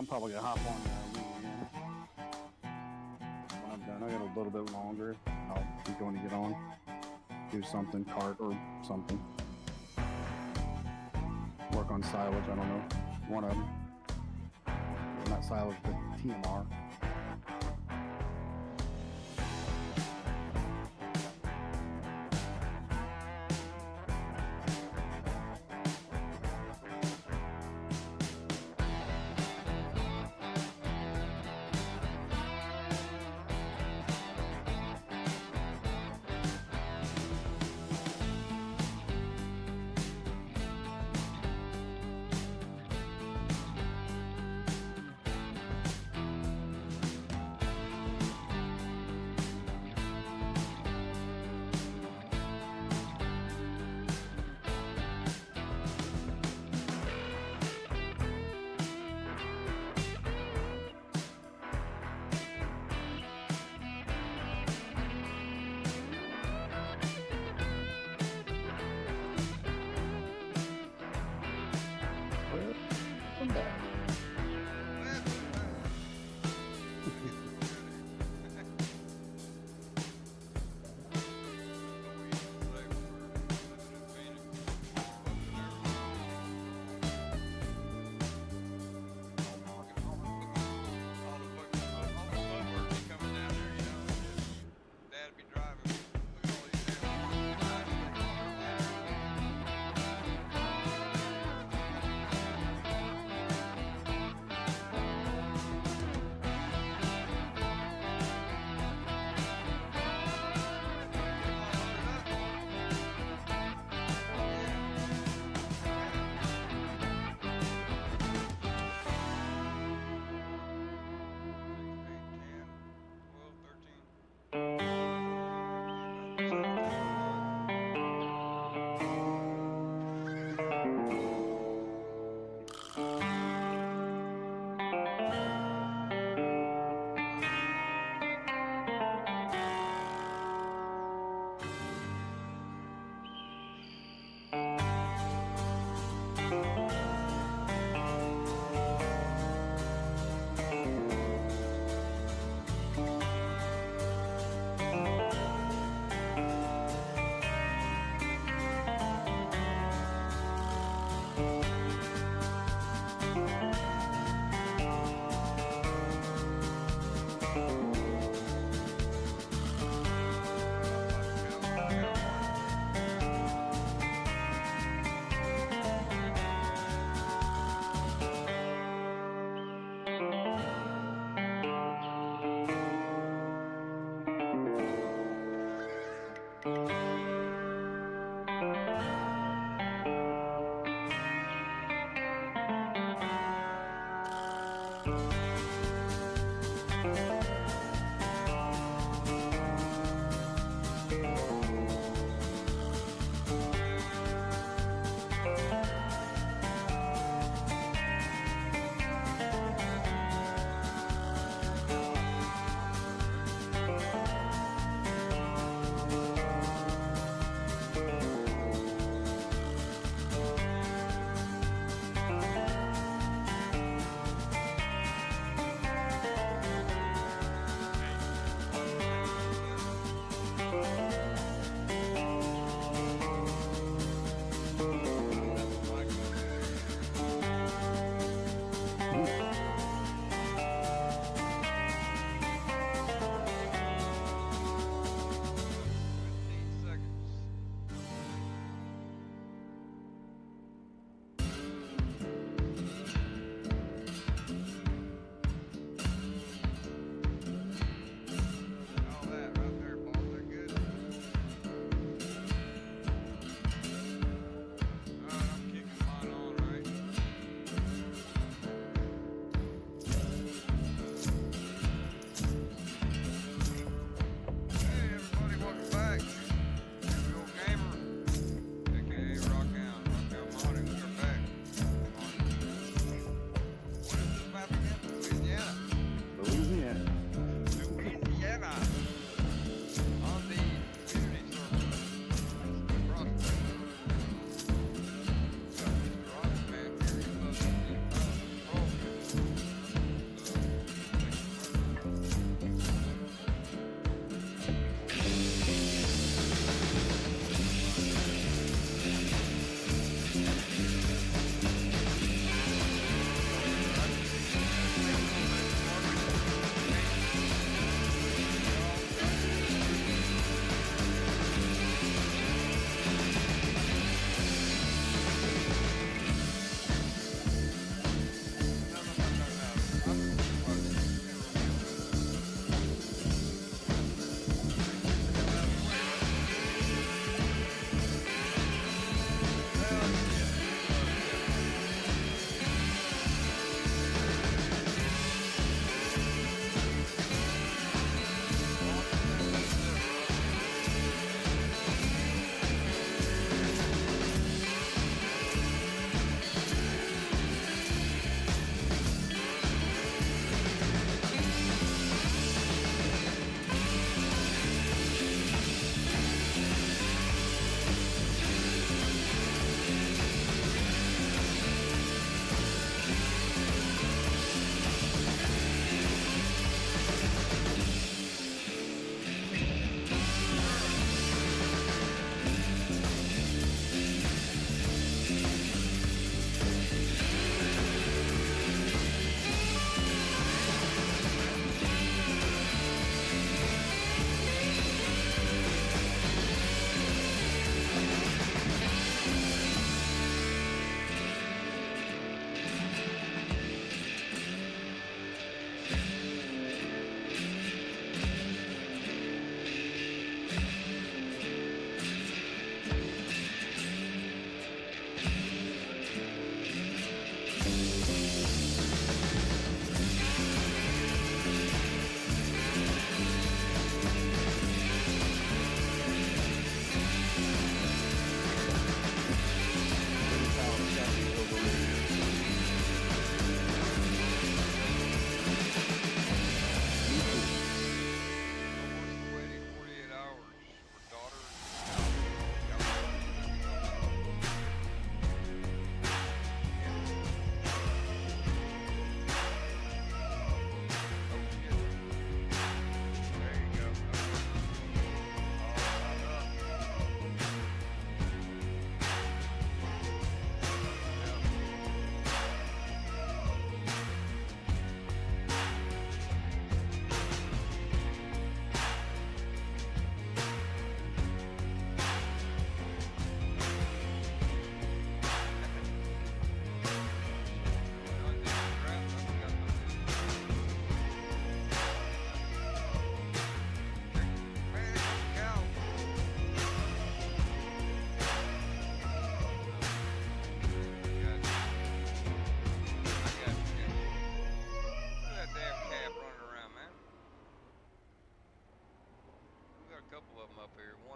I'm probably gonna hop on Louisiana. When I'm done, I got a little bit longer. I'll be going to get on, do something, cart or something. Work on silage, I don't know. One of them. Not silage, but TMR.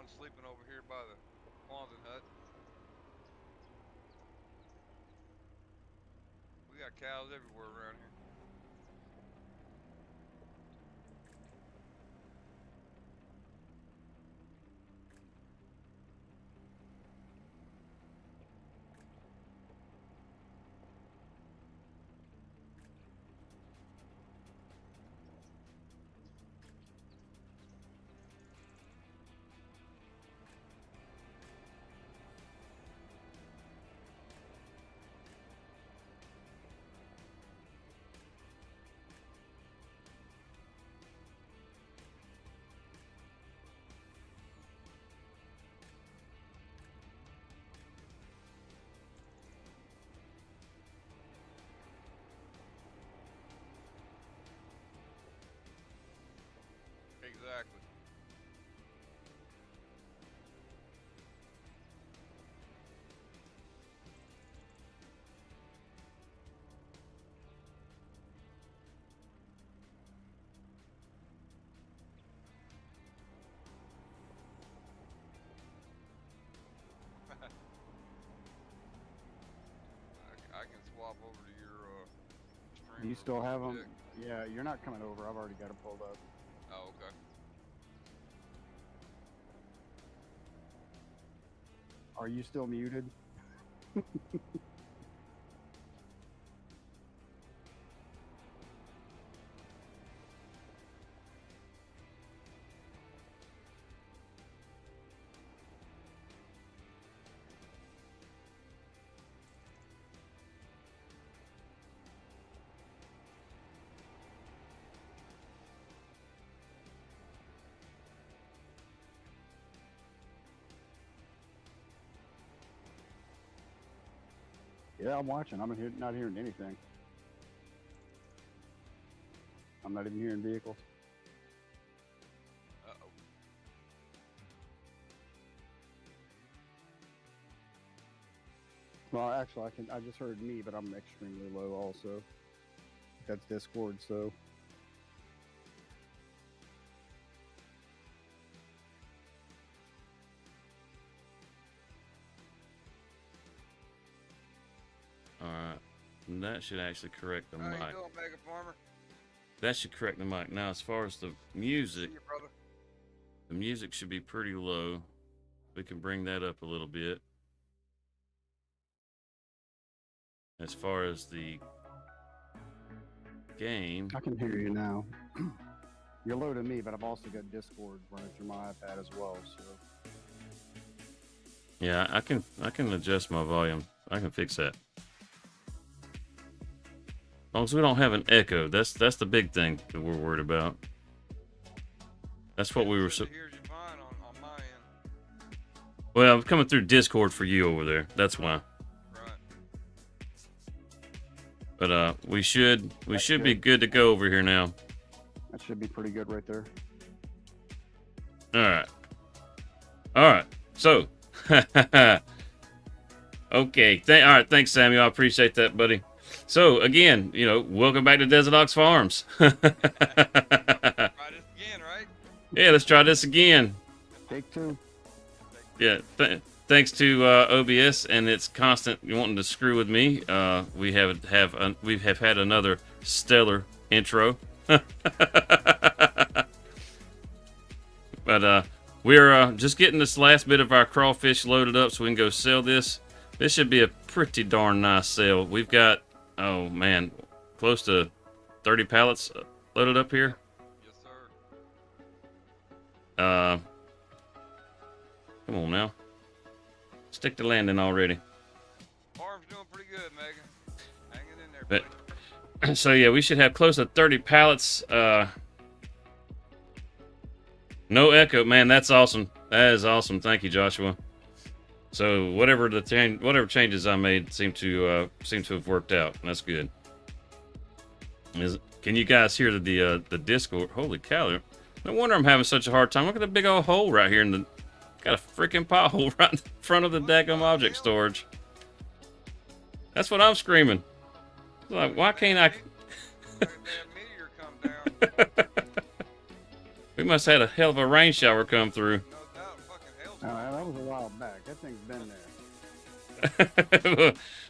one sleeping over here by the Quantum hut. We got cows everywhere around here. Exactly. I can swap over to your stream. Do you still have them? Yeah, you're not coming over. I've already got them pulled up. Oh, okay. Are you still muted? Yeah, I'm watching. I'm not hearing anything. I'm not even hearing vehicles. Uh-oh. Well, actually, I just heard me, but I'm extremely low also. That's Discord, so. Alright. That should actually correct the How mic. you doing, Mega Farmer? That should correct the mic. Now, as far as the music, See you, brother. the music should be pretty low. We can bring that up a little bit. As far as the game, I can hear you now. You're low to me, but I've also got Discord running through my iPad as well, so. yeah, I can adjust my volume. I can fix that. As long as we don't have an echo, that's the big thing that we're worried about. That's what we were. Here's you fine on my end. Well, I'm coming through Discord for you over there. That's why. Right. But we should be good to go over here now. That should be pretty good right there. All right. So, okay. All right. Thanks, Samuel. I appreciate that, buddy. So again, welcome back to DesertOx Farms. Try this again, right? Yeah, let's try this again. Take two. Yeah. Thanks to OBS and its constant wanting to screw with me. We have had another stellar intro. But we're just getting this last bit of our crawfish loaded up so we can go sell this. This should be a pretty darn nice sale. We've got, oh man, close to 30 pallets loaded up here. Yes, sir. Come on now. Stick the landing already. Farm's doing pretty good, Megan. Hang it in there, buddy. So yeah, we should have close to 30 pallets. No echo, man. That's awesome. That is awesome. Thank you, Joshua. So whatever changes I made seem to have worked out. That's good. Can you guys hear the Discord? Holy cow! No wonder I'm having such a hard time. Look at the big old hole right here got a freaking pothole right in front of the daggum object storage. That's what I'm screaming. Like, why can't I? That meteor come down. We must have had a hell of a rain shower come through. No doubt, fucking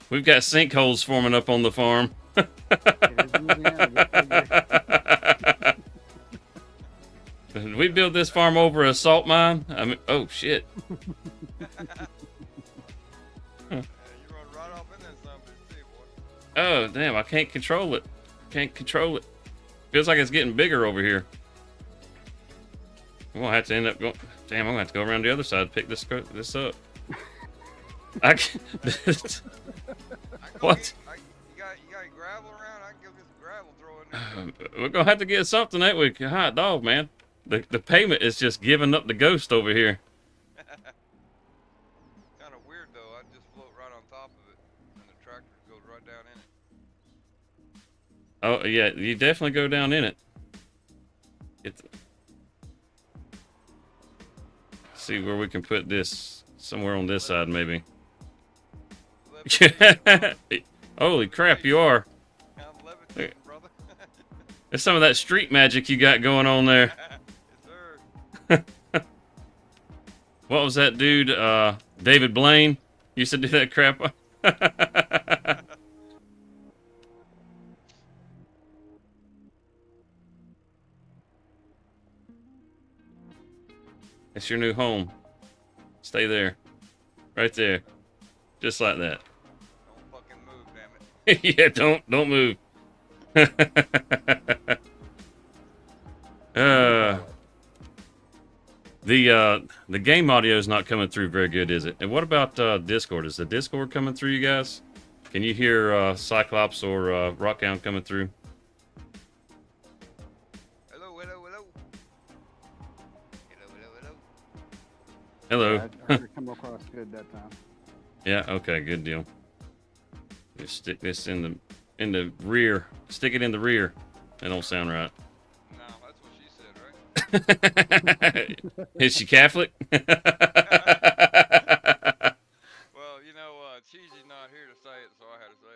We've got sinkholes forming up on the farm. It is Louisiana. Did we build this farm over a salt mine? I mean, oh shit. Yeah, you run right off in that son of a bitch, boy. Oh damn, I can't control it. Can't control it. Feels like it's getting bigger over here. I'm gonna have to end up going. Damn, I'm gonna have to go around the other side to pick this up. I can, I can go what? Get, you got any gravel around? I can go get some gravel, throw in there. We're gonna have to get something that week. Hot dog, man. The payment is just giving up the ghost over here. Kind of weird though. I just float right on top of it, and the tractor goes right down in it. Oh yeah, you definitely go down in it. See where we can put this. Somewhere on this side, maybe. Holy crap, you are. I'm levitating, brother. There's some of that street magic you got going on there. Yes, sir. What was that dude? David Blaine used to do that crap. It's your new home. Stay there. Right there. Just like that. Don't fucking move, damn it. Yeah, don't move. The game audio is not coming through very good, is it? And what about Discord? Is the Discord coming through, you guys? Can you hear Cyclops or Rockhound coming through? Hello, hello, hello. Hello, hello, hello. Hello. Yeah, I heard it come across good that time. Yeah, okay, good deal. Just stick this in the rear. Stick it in the rear. That don't sound right. No, that's what she said, right? Is she Catholic? Well, you know, Cheesy's not here to say it, so I had to say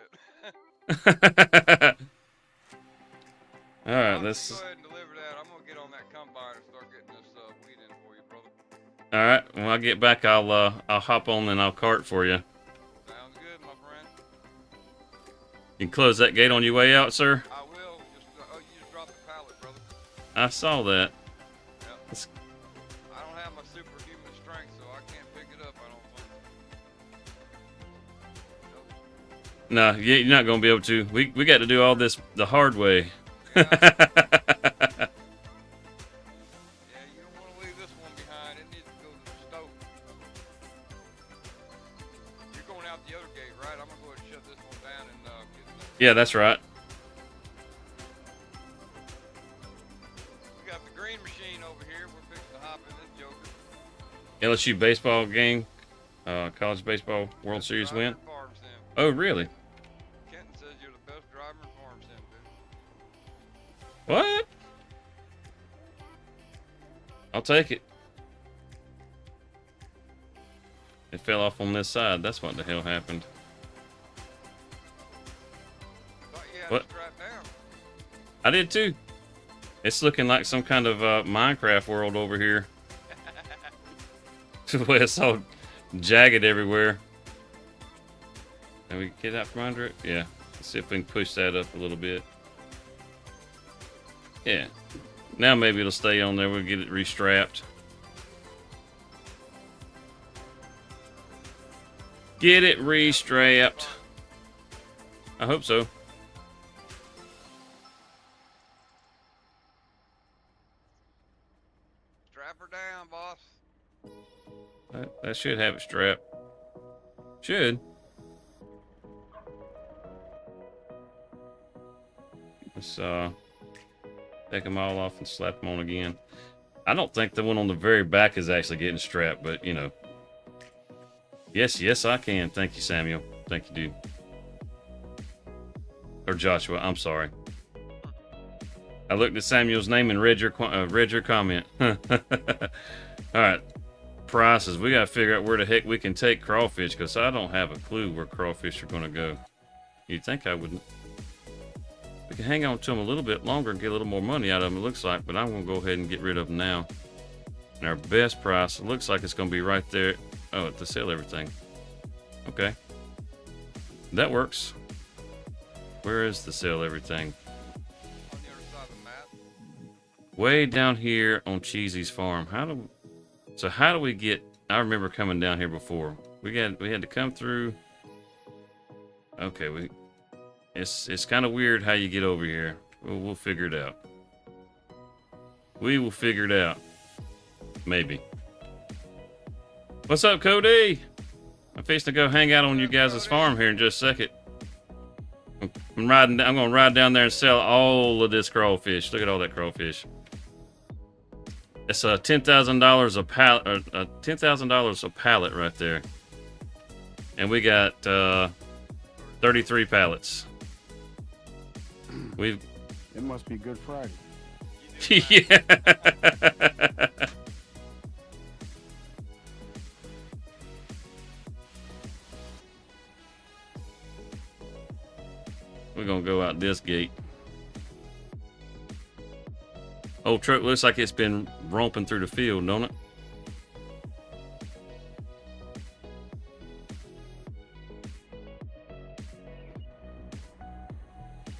it. All right, Go let's. ahead and deliver that. I'm gonna get on that combine and start getting this wheat in for you, brother. All right, when I get back, I'll hop on and I'll cart for you. Sounds good, my friend. You can close that gate on your way out, sir. I will. Just you just dropped the pallet, brother. I saw that. Yep. It's- I don't have my superhuman strength, so I can't pick it up. I don't think. No, you're not gonna be able to. We got to do all this the hard way. Yeah, you don't want to leave this one behind. It needs to go to the stove. You're going out the other gate, right? I'm gonna go ahead and shut this one down and get the. Yeah, that's right. We got the green machine over here. We're fixing to hop in this joker. LSU baseball game, college baseball World Series win. Driver Farm Sim. Oh, really? Kenton says you're the best driver in Farm Sim, dude. What? I'll take it. It fell off on this side. That's what the hell happened. Thought you had What? it strapped down. I did too. It's looking like some kind of Minecraft world over here. The way it's all jagged everywhere. Can we get out from under it? Yeah. Let's see if we can push that up a little bit. Yeah. Now maybe it'll stay on there. We'll get it restrapped. Get it restrapped. I hope so. Strap her down, boss. That should have it strapped. Should. Let's take them all off and slap them on again. I don't think the one on the very back is actually getting strapped, but you know. Yes, I can. Thank you, Samuel. Thank you, dude. Or Joshua, I'm sorry. I looked at Samuel's name and read your comment. All right. Prices. We got to figure out where the heck we can take crawfish, because I don't have a clue where crawfish are going to go. You'd think I wouldn't. We can hang on to them a little bit longer and get a little more money out of them, it looks like, but I'm going to go ahead and get rid of them now. And our best price, it looks like it's going to be right there. Oh, to sell everything. Okay. That works. Where is the sell everything? On the other side of the map. Way down here on Cheesy's farm. How do we get? I remember coming down here before. We had to come through. Okay, it's kind of weird how you get over here. We'll figure it out. We will figure it out. Maybe. What's up, Cody? I'm fixing to go hang out on you guys' farm here in just a second. I'm gonna ride down there and sell all of this crawfish. Look at all that crawfish. It's $10,000 a pallet. $10,000 a pallet right there. And we got 33 pallets. We've. It must be Good Friday. Yeah. We're gonna go out this gate. Old truck looks like it's been romping through the field, don't it?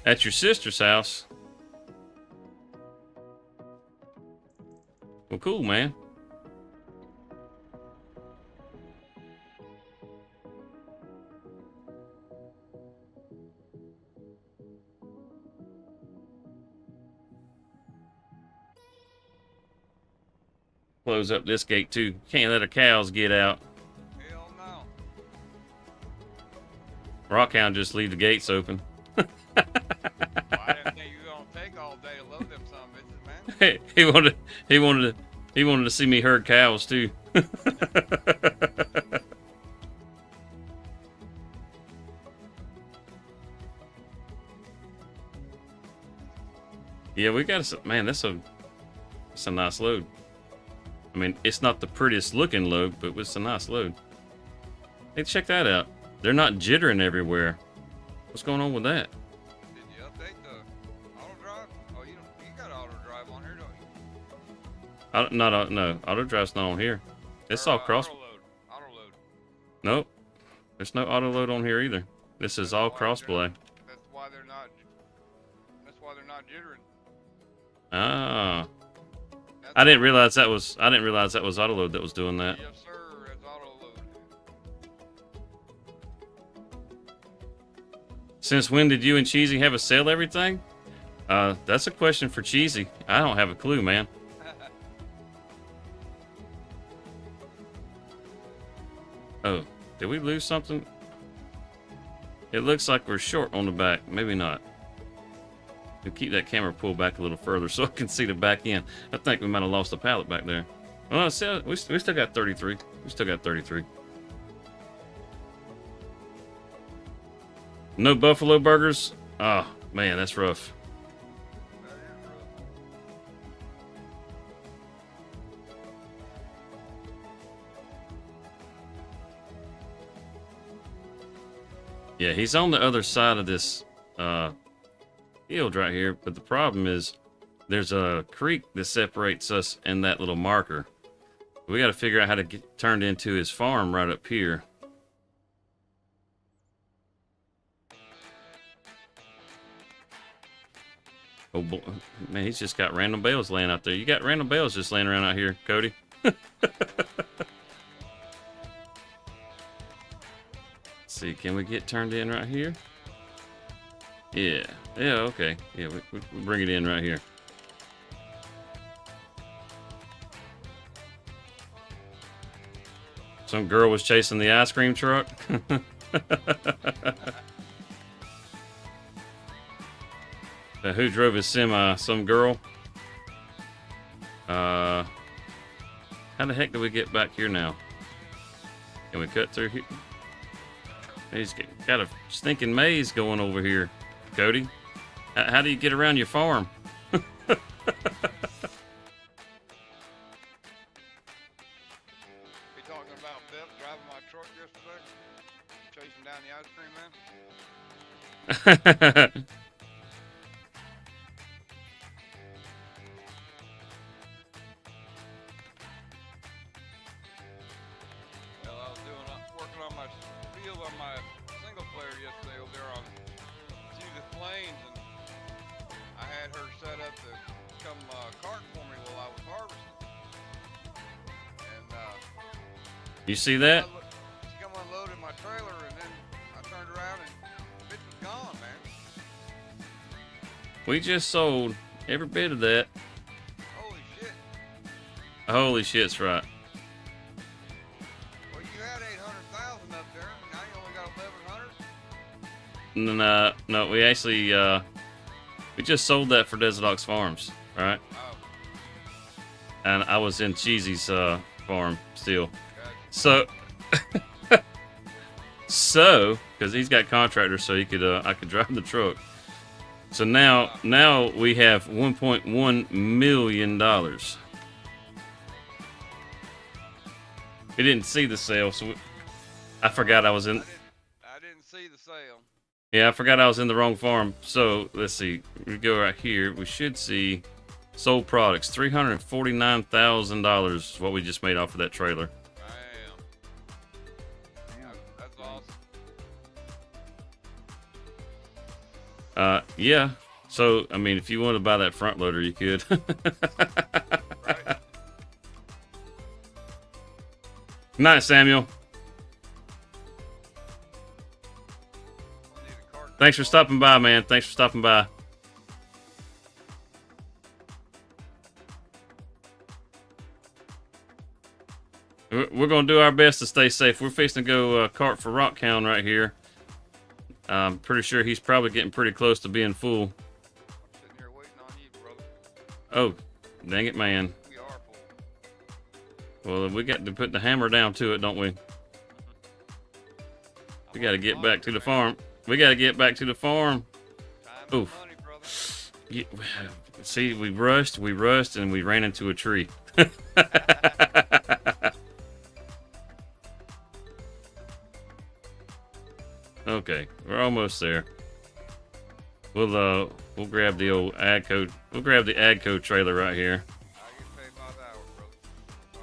At your sister's house. Well, cool, man. Close up this gate too. Can't let the cows get out. Hell no. Rockhound just leave the gates open. Well, I didn't think you were gonna take all day to load them some bitches, man. he wanted to see me herd cows too. Yeah, we got a man. That's a nice load. I mean, it's not the prettiest looking load, but it's a nice load. Hey, check that out. They're not jittering everywhere. What's going on with that? Did you update the auto drive? Oh, you got auto drive on here, don't you? No, auto drive's not on here. It's all cross. Auto load. Nope, there's no auto load on here either. This is all crossplay. That's why they're not. That's why they're not jittering. Ah, I didn't realize that was auto load that was doing that. Yes, sir. It's auto load. Since when did you and Cheesy have a sell everything? That's a question for Cheesy. I don't have a clue, man. Oh, did we lose something? It looks like we're short on the back. Maybe not. We'll keep that camera pulled back a little further so I can see the back end. I think we might have lost a pallet back there. Well, we still got 33. We still got 33. No buffalo burgers? Oh, man, that's rough. That is rough. Yeah, he's on the other side of this field right here, but the problem is there's a creek that separates us and that little marker. We got to figure out how to get turned into his farm right up here. Oh boy, man, he's just got random bales laying out there. You got random bales just laying around out here, Cody. Let's see, can we get turned in right here? Yeah, okay. Yeah, we bring it in right here. Some girl was chasing the ice cream truck. Who drove his semi? Some girl? How the heck do we get back here now? Can we cut through here? He's got a stinking maze going over here, Cody. How do you get around your farm? You talking about Beth driving my truck yesterday? Chasing down the ice cream man? Well, I was working on my field on my single player yesterday over there on the Plains, and I had her set up to come cart for me while I was harvesting. And You see that? she come unloaded my trailer, and then I turned around and the bitch was gone, man. We just sold every bit of that. Holy shit. Holy shit's right. Well, you had 800,000 up there, and now you only got 1,100. No, we actually we just sold that for DesertOx Farms, right? Oh, And I was in Cheesy's farm still. gotcha. So, because he's got contractors, so he could I could drive the truck. So now we have $1.1 million. We didn't see the sale, so I forgot I was in. I didn't see the sale. Yeah, I forgot I was in the wrong farm. So let's see. We go right here. We should see sold products. $349,000 is what we just made off of that trailer. Damn. That's awesome. Yeah. So I mean, if you want to buy that front loader, you could. Right? Nice, Samuel. We'll need a cart. Thanks for stopping by, man. Thanks for stopping by. We're going to do our best to stay safe. We're fixing to go cart for Rockhound right here. I'm pretty sure he's probably getting pretty close to being full. I'm sitting here waiting on you, brother. Oh, dang it, man. We are full. Well, we got to put the hammer down to it, don't we? We got to get back to the farm. We got to get back to the farm. Time Oof. and money, brother. Yeah, see, we rushed, and we ran into a tree. Okay, we're almost there. We'll grab the old Agco. We'll grab the Agco trailer right here. I get paid by the hour, brother. Fine.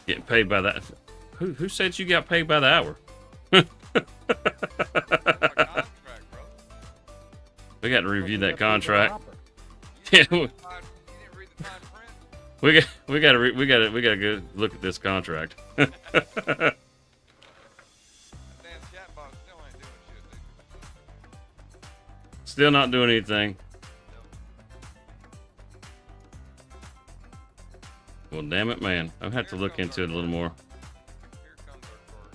Getting paid by that. Who said you got paid by the hour? My contract, brother. We got to review that contract. Hopper. Yeah, You didn't read the fine print? we got to go look at this contract. That damn chatbot still ain't doing shit, dude. Still not doing anything. Well, damn it, man. I'll have to look into it a little more. Here comes our cart.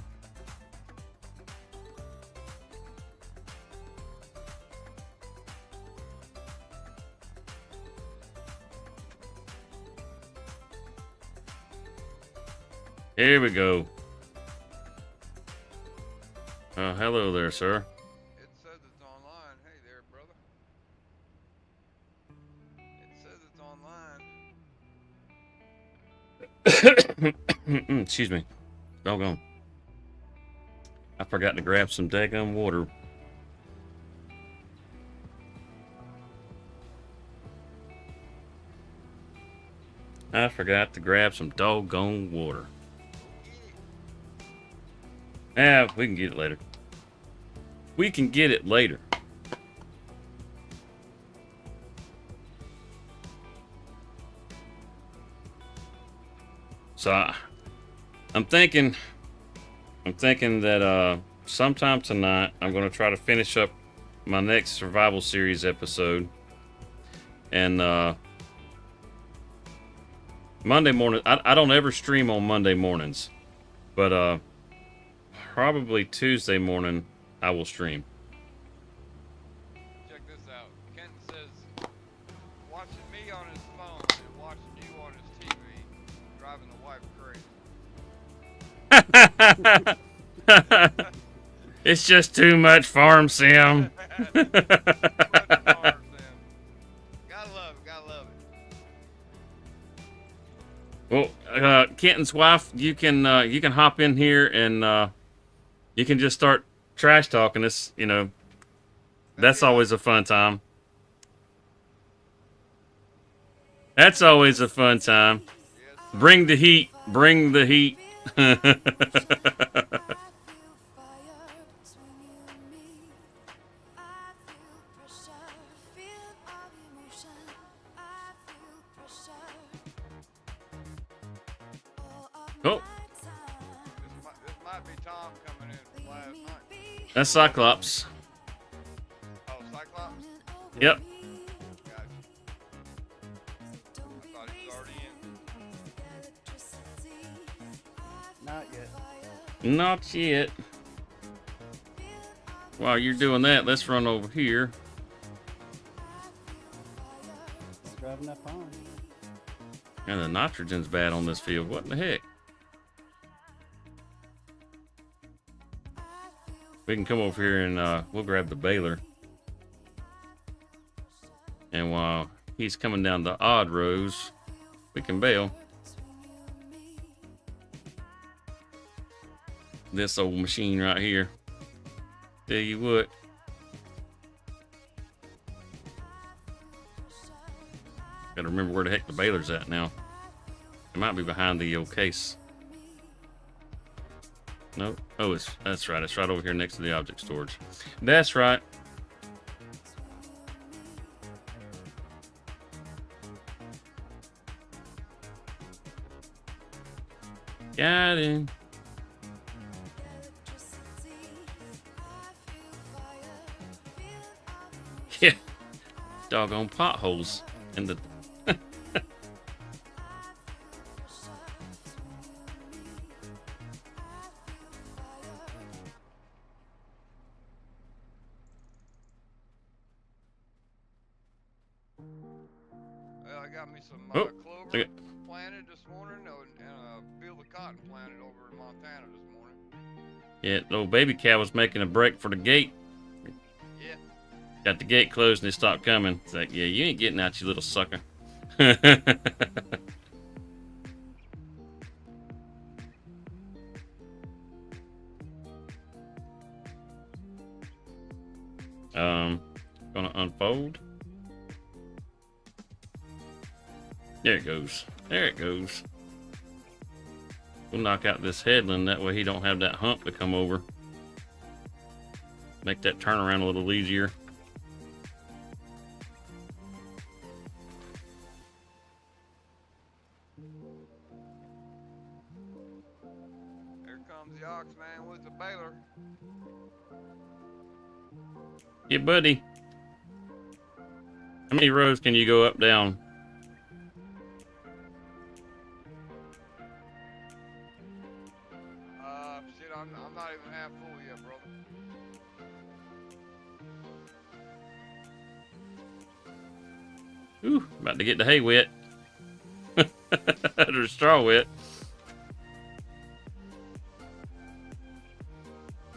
Here we go. Hello there, sir. It says it's online. Hey there, brother. It says it's online. Excuse me. Doggone. I forgot to grab some daggum water. I forgot to grab some doggone water. Yeah, we can get it later. We can get it later. So I'm thinking that sometime tonight I'm going to try to finish up my next survival series episode, and Monday morning I don't ever stream on Monday mornings, but probably Tuesday morning I will stream. Check this out. Kenton says, watching me on his phone and watching you on his TV, driving the wife crazy. It's just too much farm sim. Gotta love it, gotta love it. Well, Kenton's wife, you can hop in here and you can just start trash talking us. You know, That's always a fun time. That's always a fun time. Yes, sir. Bring the heat. Bring the heat. Oh, This might be Tom coming in from last night. that's Cyclops. Oh, Cyclops? Yep. Gotcha. I thought he was already in. Not yet. Not yet. While you're doing that, let's run over here. Driving that pond. And the nitrogen's bad on this field. What in the heck? We can come over here and we'll grab the baler. And while he's coming down the odd rows, we can bale. This old machine right here. Tell you what. Gotta remember where the heck the baler's at now. It might be behind the old case. Nope. Oh, that's right. It's right over here next to the object storage. That's right. Got him. Yeah. Doggone potholes in the Well, I got me some Oh, clover okay. planted this morning and a field of cotton planted over in Montana this morning. yeah, the old baby cow was making a break for the gate. Yeah. Got the gate closed and they stopped coming. It's like, yeah, you ain't getting out, you little sucker. Gonna unfold. There it goes. There it goes. We'll knock out this headland, that way he don't have that hump to come over. Make that turnaround a little easier. Here comes the ox man with the baler. Yeah, buddy. How many rows can you go up, down? Shit, I'm not even half full yet, brother. Ooh, about to get the hay wet. Or straw wet.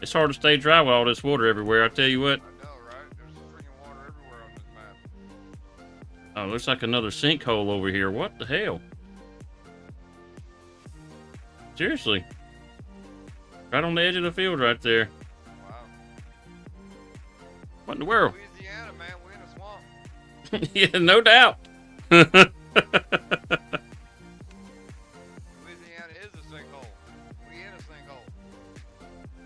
It's hard to stay dry with all this water everywhere, I tell you what. I know, right? There's freaking water everywhere on this map. Oh, looks like another sinkhole over here. What the hell? Seriously. Right on the edge of the field right there. Wow. What in the world? Louisiana, man, we in a swamp. Yeah, no doubt. Louisiana is a sinkhole. We in a sinkhole.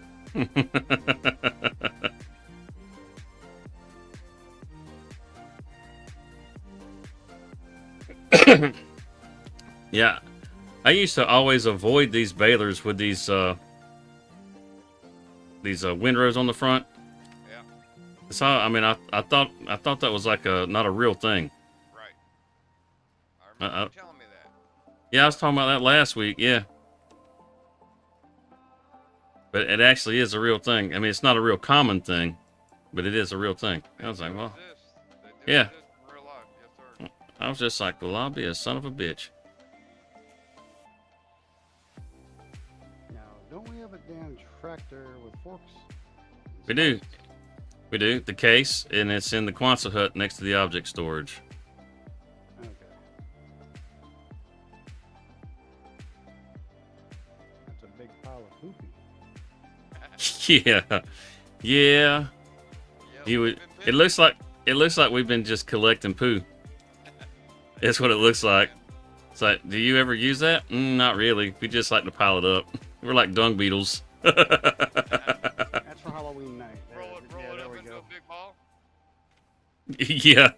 Yeah. I used to always avoid these balers with these windrows on the front. Yeah. So I mean, I thought that was like not a real thing. Right. I remember you telling me that. Yeah, I was talking about that last week. Yeah, but it actually is a real thing. I mean, it's not a real common thing, but it is a real thing. I was like, well, They do yeah. exist in real life. Yes, sir. I was just like, well, I'll be a son of a bitch. Now, don't we have a damn tractor with forks? We do. We do. The case, and it's in the Quonset hut next to the object storage. Okay. That's a big pile of poopy. Yeah. Yeah. Yep, You would- we've been It looks like we've been just collecting poo. That's what it looks like. It's like, do you ever use that? Not really. We just like to pile it up. We're like dung beetles. That's for Halloween night. Roll it there up we into go. a big ball. Yeah.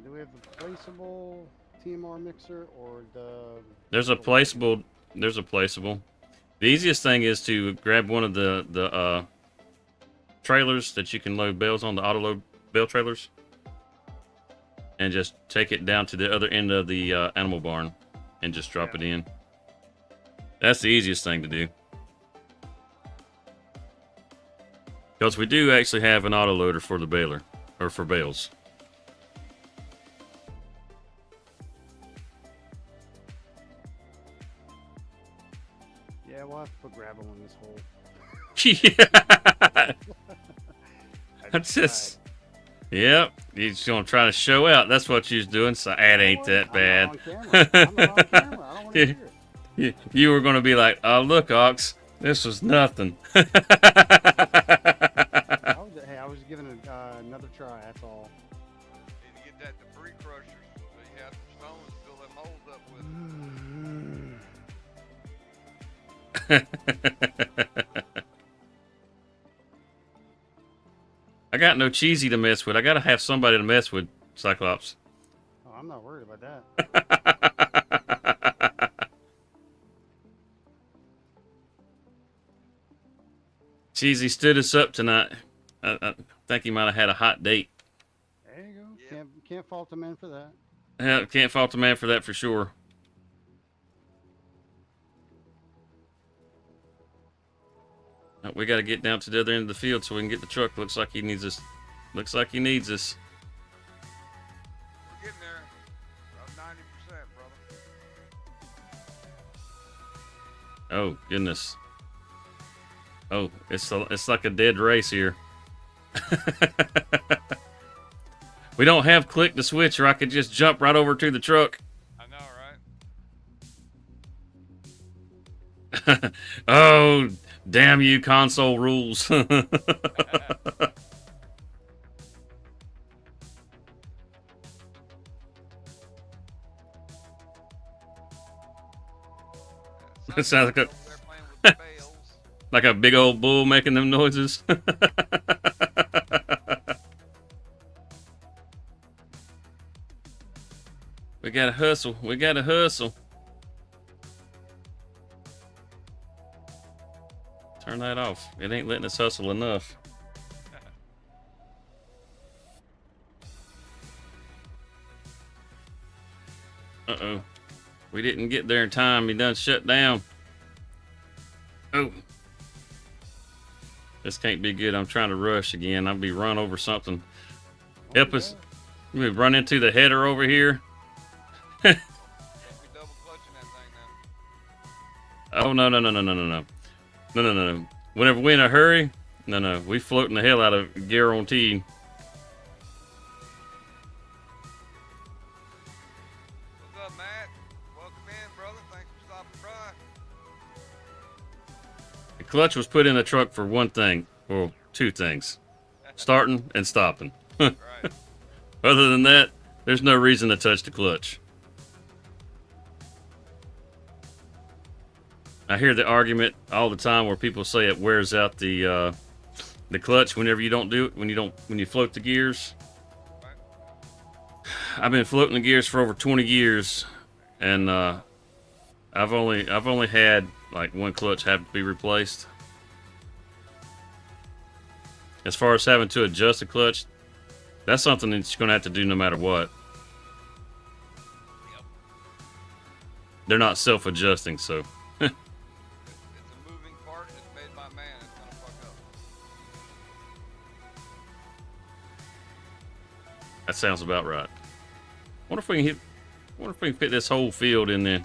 Do we have the placeable TMR mixer or the? There's a placeable. The easiest thing is to grab one of the trailers that you can load bales on, the auto load bale trailers, and just take it down to the other end of the animal barn and just drop it in. That's the easiest thing to do. Because we do actually have an auto loader for the baler, or for bales. Yeah, we'll have to put gravel in this hole. Yeah. That's just. Yep. You're just gonna try to show out. That's what you're doing. So that ain't that bad. I'm not on camera. I don't want to hear it. You were gonna be like, "Oh, look, Ox, this was nothing." Hey, I was giving it another try. That's all. Need to get that debris crusher so you have some stones to fill them holes up with. I got no cheesy to mess with. I gotta have somebody to mess with, Cyclops. Oh, I'm not worried about that. Cheesy stood us up tonight. I think he might have had a hot date. There you go. Yep. Can't fault the man for that. Yeah, can't fault the man for that for sure. We got to get down to the other end of the field so we can get the truck. Looks like he needs us. Looks like he needs us. We're getting there. About 90%, brother. Oh goodness. Oh, it's like a dead race here. We don't have click to switch, or I could just jump right over to the truck. I know, right? Oh, damn you, console rules. It sounds like They're playing with the bales. like a big old bull making them noises. We gotta hustle. We gotta hustle. Turn that off. It ain't letting us hustle enough. Uh-oh. We didn't get there in time. He done shut down. Oh. This can't be good. I'm trying to rush again. I'll be run over something. Help us. We run into the header over here. Don't be double clutching that thing now. Oh, no. No. Whenever we're in a hurry, no. We floating the hell out of guaranteed. What's up, Matt? Welcome in, brother. Thanks for stopping by. The clutch was put in the truck for one thing. Well, two things. Starting and stopping. Right. Other than that, there's no reason to touch the clutch. I hear the argument all the time where people say it wears out the clutch whenever you don't do it, when you float the gears. Right. I've been floating the gears for over 20 years, and I've only had like one clutch have to be replaced. As far as having to adjust the clutch, that's something that you're gonna have to do no matter what. Yep. They're not self-adjusting, so. It's a moving part. It's made by man. It's gonna fuck up. That sounds about right. Wonder if we can fit this whole field in there.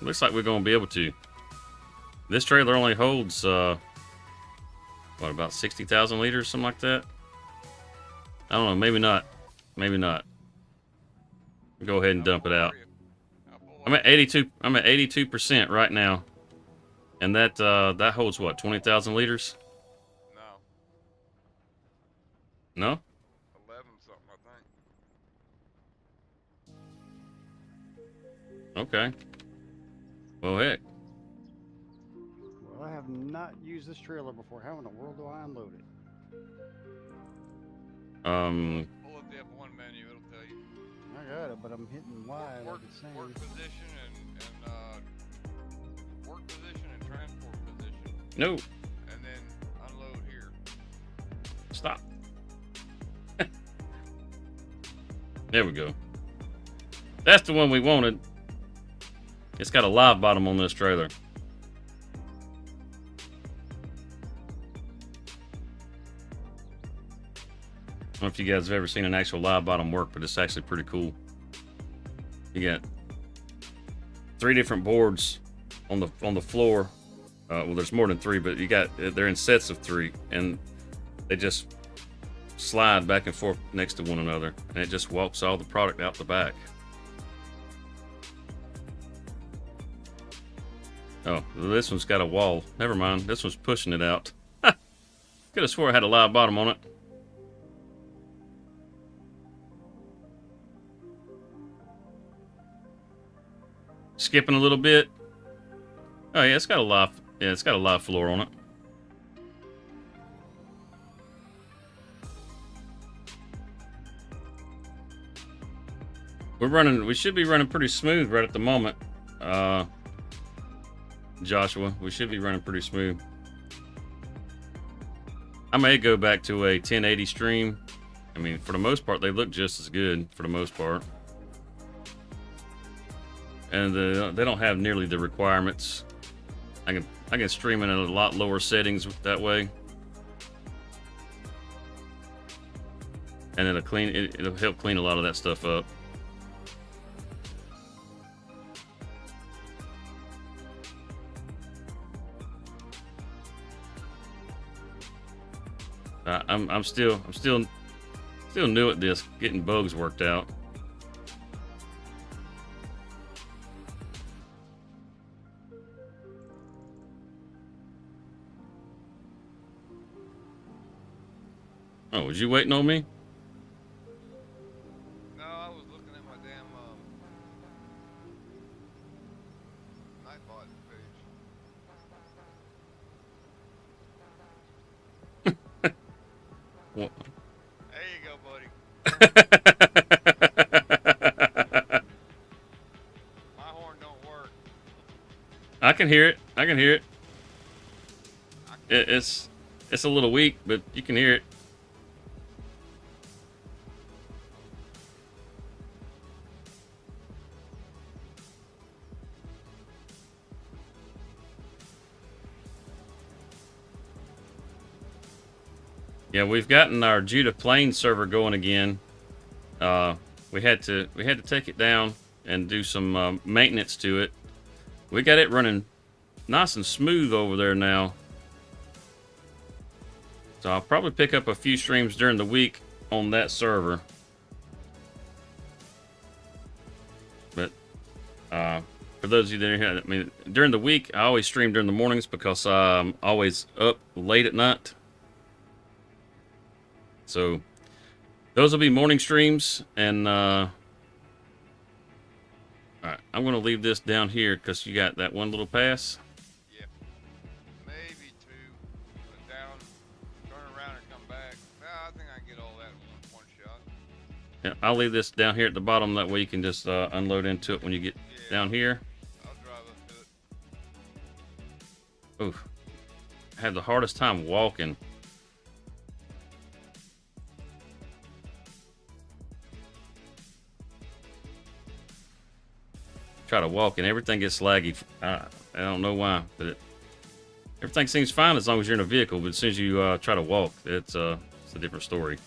Looks like we're gonna be able to. This trailer only holds what, about 60,000 liters, something like that. I don't know, maybe not. Go ahead and dump it out. I'm at 82% right now. And that holds what, 20,000 liters? No? 11 something, I think. Okay. Well, heck. Well, I have not used this trailer before. How in the world do I unload it? Pull up the F1 menu, it'll tell you. I got it, but I'm hitting Y like it's saying. Work position and work position and transport position. No. And then unload here. Stop. There we go. That's the one we wanted. It's got a live bottom on this trailer. I don't know if you guys have ever seen an actual live bottom work, but it's actually pretty cool. You got 3 different boards on the floor. Well, there's more than 3, but they're in sets of 3, and they just slide back and forth next to one another, and it just walks all the product out the back. Oh, this one's got a wall. Never mind, this one's pushing it out. Could have swore I had a live bottom on it. Skipping a little bit. Oh yeah, it's got a live floor on it. We should be running pretty smooth right at the moment. Joshua, we should be running pretty smooth. I may go back to a 1080 stream. I mean, for the most part, they look just as good for the most part. And they don't have nearly the requirements. I can stream it at a lot lower settings that way. And it'll help clean a lot of that stuff up. I'm still new at this, getting bugs worked out. Oh, was you waiting on me? No, I was looking at my damn Nightbot page. What? There you go, buddy. My horn don't work. I can hear it. I can hear it. It's a little weak, but you can hear it. Yeah, we've gotten our Judah Plain server going again. We had to take it down and do some maintenance to it. We got it running nice and smooth over there now. So I'll probably pick up a few streams during the week on that server. But for those of you that are here, I mean, during the week, I always stream during the mornings because I'm always up late at night. So those will be morning streams, and all right, I'm going to leave this down here because you got that one little pass. Yeah, maybe 2. But down, turn around and come back. I think I can get all that in one shot. Yeah, I'll leave this down here at the bottom. That way you can just unload into it when you get down here. I'll drive up to it. Oof, I had the hardest time walking. Try to walk and everything gets laggy. I don't know why, but everything seems fine as long as you're in a vehicle. But as soon as you try to walk, it's a different story.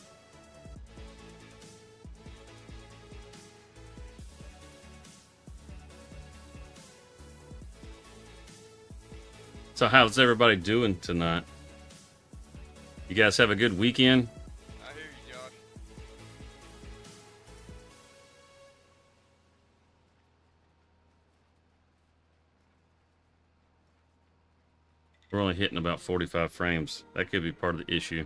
So how's everybody doing tonight? You guys have a good weekend? I hear you, Josh. We're only hitting about 45 frames. That could be part of the issue.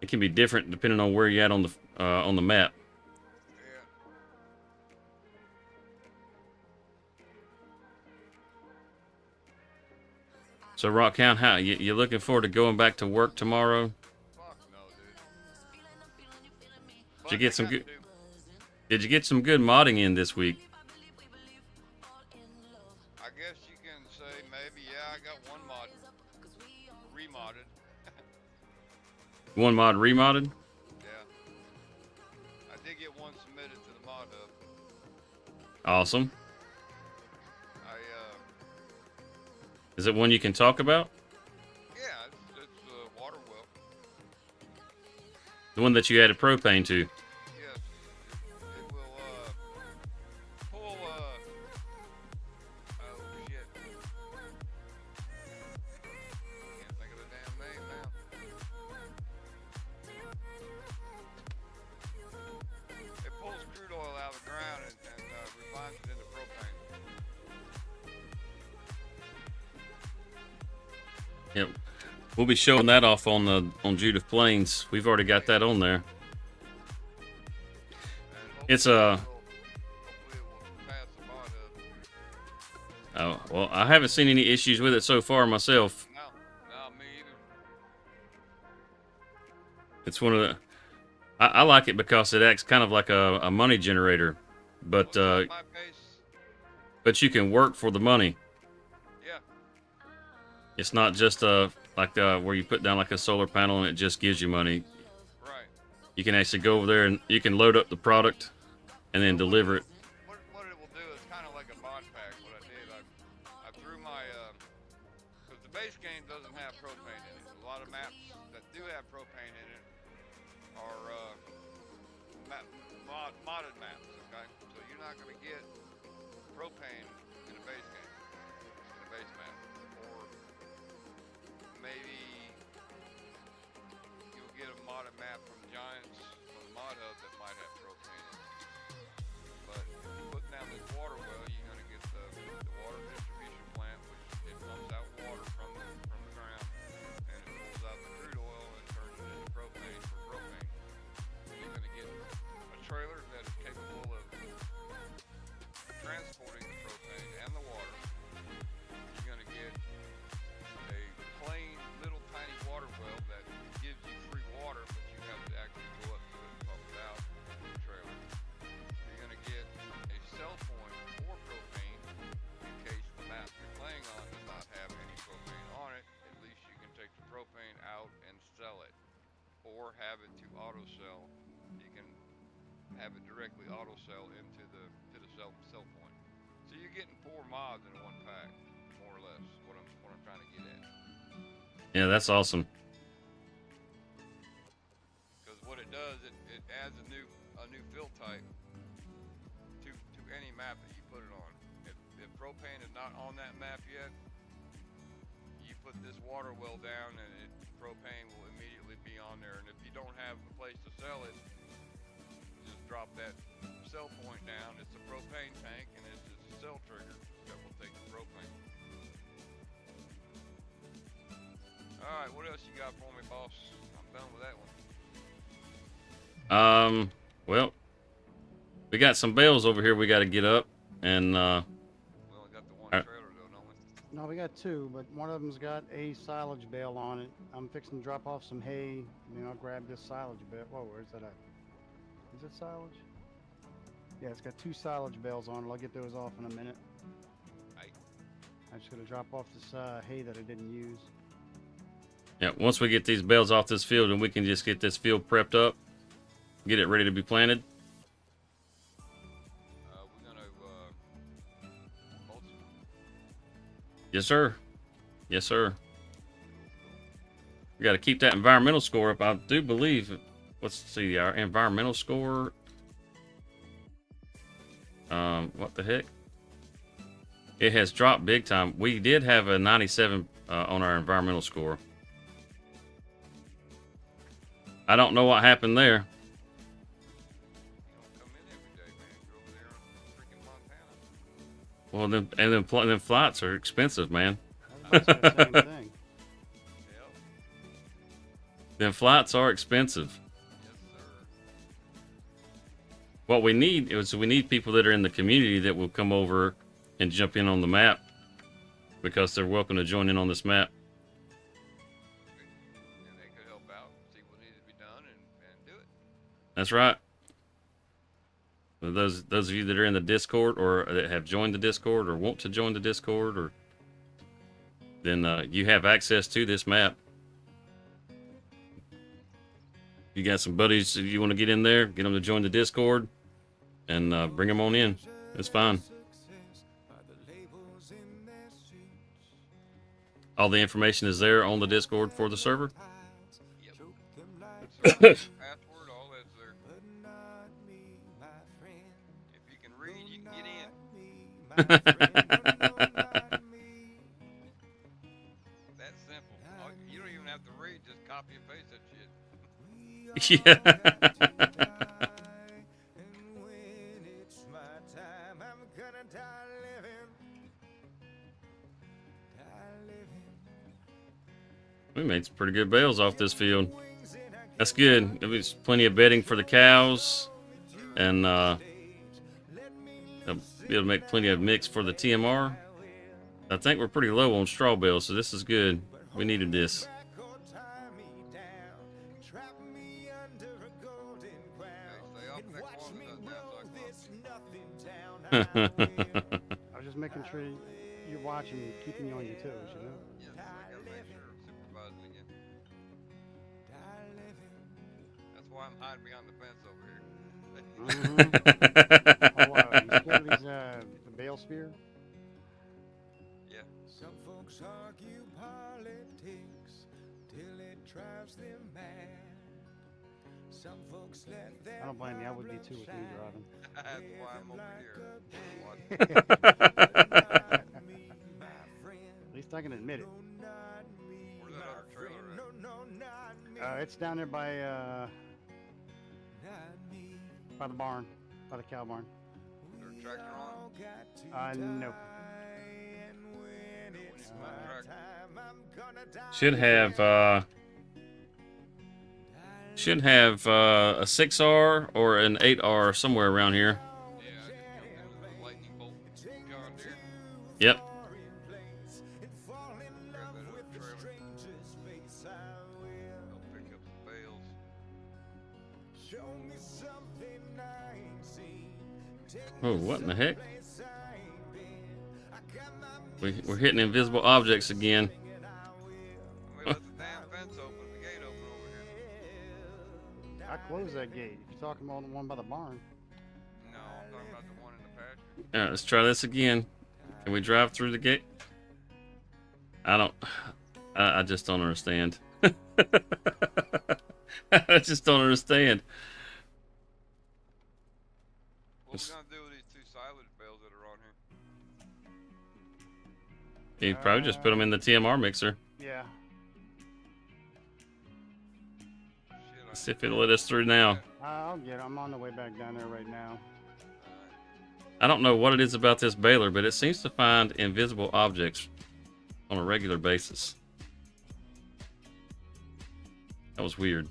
It can be different depending on where you're at on the map. Yeah. So Rockhound, how you looking forward to going back to work tomorrow? Fuck no, dude. Did you But get I some gotta good? do- Did you get some good modding in this week? I guess you can say maybe, yeah, I got one mod remodded. One mod remodded. Yeah. I did get one submitted to the mod hub. Awesome. I, Is it one you can talk about? yeah, it's water well. The one that you added propane to? Yes. It will, pull, oh shit. Can't think of the damn name now. It pulls crude oil out of the ground and refines it into propane. Yep. We'll be showing that off on Judith Plains. We've already got that on there. And It's hopefully it will pass the mod hub. Oh well, I haven't seen any issues with it so far myself. No, me either. It's one of the. I like it because it acts kind of like a money generator, but My base, you can work for the money. yeah, It's not just like where you put down like a solar panel and it just gives you money. right. You can actually go over there and you can load up the product and then deliver it. What it will do is kind of like a mod pack. What I did, I threw my, because the base game doesn't have propane in it. A lot of maps that do have propane in it are modded maps, okay? So you're not going to get propane in a base game, in a base map. Or maybe you'll get a modded map from Giants from the mod hub that might have propane in it. But if you put down this water well, you're going to get the water distribution plant, which it pumps out water from the ground, and it pulls out the crude oil and turns it into propane for propane. You're going to get a trailer that is capable of transporting the propane and the water. You're going to get a plain little tiny water well that gives you free water, but you have to actually go up to it and pump it out with the trailer. You're going to get a sell point for propane in case the map you're playing on does not have any propane on it. At least you can take the propane out and sell it, or have it to auto sell. You can have it directly auto sell into the sell point. So you're getting 4 mods in one pack, more or less. What I'm trying to get at. Yeah, that's awesome. Because what it does, it adds a new fill type to any map that you put it on. If propane is not on that map yet, you put this water well down and propane will immediately be on there. And if you don't have a place to sell it, just drop that sell point down. It's a propane tank and it's just a sell trigger that will take the propane. Alright, what else you got for me, boss? I'm done with that one. Well, we got some bales over here we got to get up, and We only got the one Alright. trailer though, don't we? No, we got two, but one of them's got a silage bale on it. I'm fixing to drop off some hay, and then I'll grab this silage bale. Whoa, where's that at? Is it silage? Yeah, it's got 2 silage bales on it. I'll get those off in a minute. Right. I'm just gonna drop off this hay that I didn't use. yeah, once we get these bales off this field, and we can just get this field prepped up, get it ready to be planted. We're gonna mulch it. Yes, sir. Yes, sir. We got to keep that environmental score up. I do believe. Let's see our environmental score. What the heck? It has dropped big time. We did have a 97 on our environmental score. I don't know what happened there. You don't come in every day, man. You're over there in freaking Montana. Well, then flights are expensive, man. I was about to say the same thing. Yep. Then flights are expensive. Yes, sir. What we need is we need people that are in the community that will come over and jump in on the map, because they're welcome to join in on this map. And they could help out, see what needs to be done, and do it. That's right. For those of you that are in the Discord or that have joined the Discord or want to join the Discord, or then you have access to this map. You got some buddies that you want to get in there, get them to join the Discord, and bring them on in. It's fine. All the information is there on the Discord for the server. Yep. Password, all that's there. If you can read, you can get in. That's simple. You don't even have to read, just copy and paste that shit. Yeah. We made some pretty good bales off this field. That's good. There's plenty of bedding for the cows, and it'll make plenty of mix for the TMR. I think we're pretty low on straw bales, so this is good. We needed this. I was just making sure you're watching and keeping you on your toes, you know? Yes, I gotta make sure I'm supervising again. That's why I'm hiding behind the fence over here. Oh, wow. You scared of these, the bale spear? Yeah. Some folks argue politics till it drives them mad. Some folks let their I don't blame you. I would be too with you driving. That's why I'm over here. At least I can admit it. Where's that other trailer at? It's down there by the barn, by the cow barn. Is there a tractor on? No. Should have a 6R or an 8R somewhere around here. Yeah, I just jumped into the lightning bolt John Deere. Yep. Grab that other trailer. Go pick up some bales. Oh, what in the heck? We're hitting invisible objects again. We left the damn fence open, the gate open over here. I closed that gate. If you're talking about the one by the barn. No, I'm talking about the one in the pasture. All right, let's try this again. Can we drive through the gate? I just don't understand. I just don't understand. What are we gonna do with these two silage bales that are on here? You probably just put them in the TMR mixer. Yeah. Shit, Let's see if it'll let us through now. I'll get it. I'm on the way back down there right now. I don't know what it is about this baler, but it seems to find invisible objects on a regular basis. That was weird.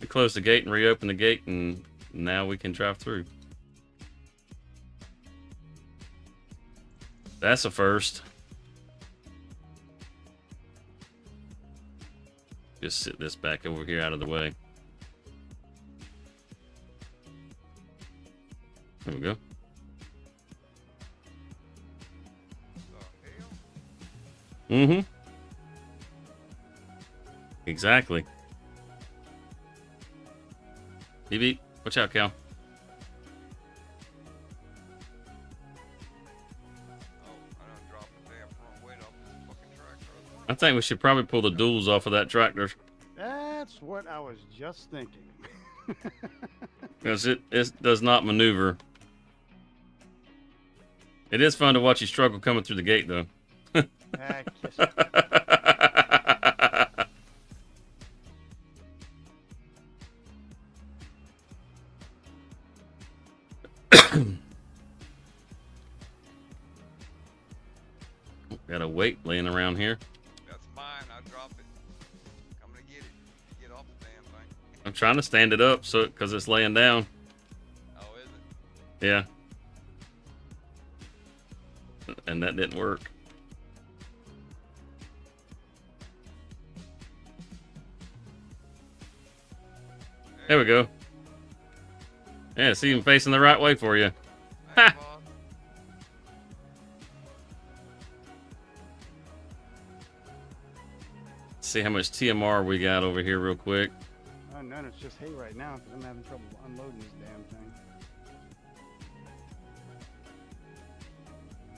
We closed the gate and reopened the gate, and now we can drive through. That's a first. Just sit this back over here out of the way. There we go. Mm-hmm. Exactly. Beep beep. Watch out, Cal. I think we should probably pull the duals off of that tractor. That's what I was just thinking. Because it does not maneuver. It is fun to watch you struggle coming through the gate, though. Kiss it. Got a weight laying around here. That's mine. I dropped it. I'm gonna get it. Get off the trying to stand it up so because it's laying down. Oh, is it? Yeah. And that didn't work. There we go. Yeah, it's even facing the right way for you. Thanks, Bob. See how much TMR we got over here real quick. Oh, none. It's just hay right now because I'm having trouble unloading this damn thing.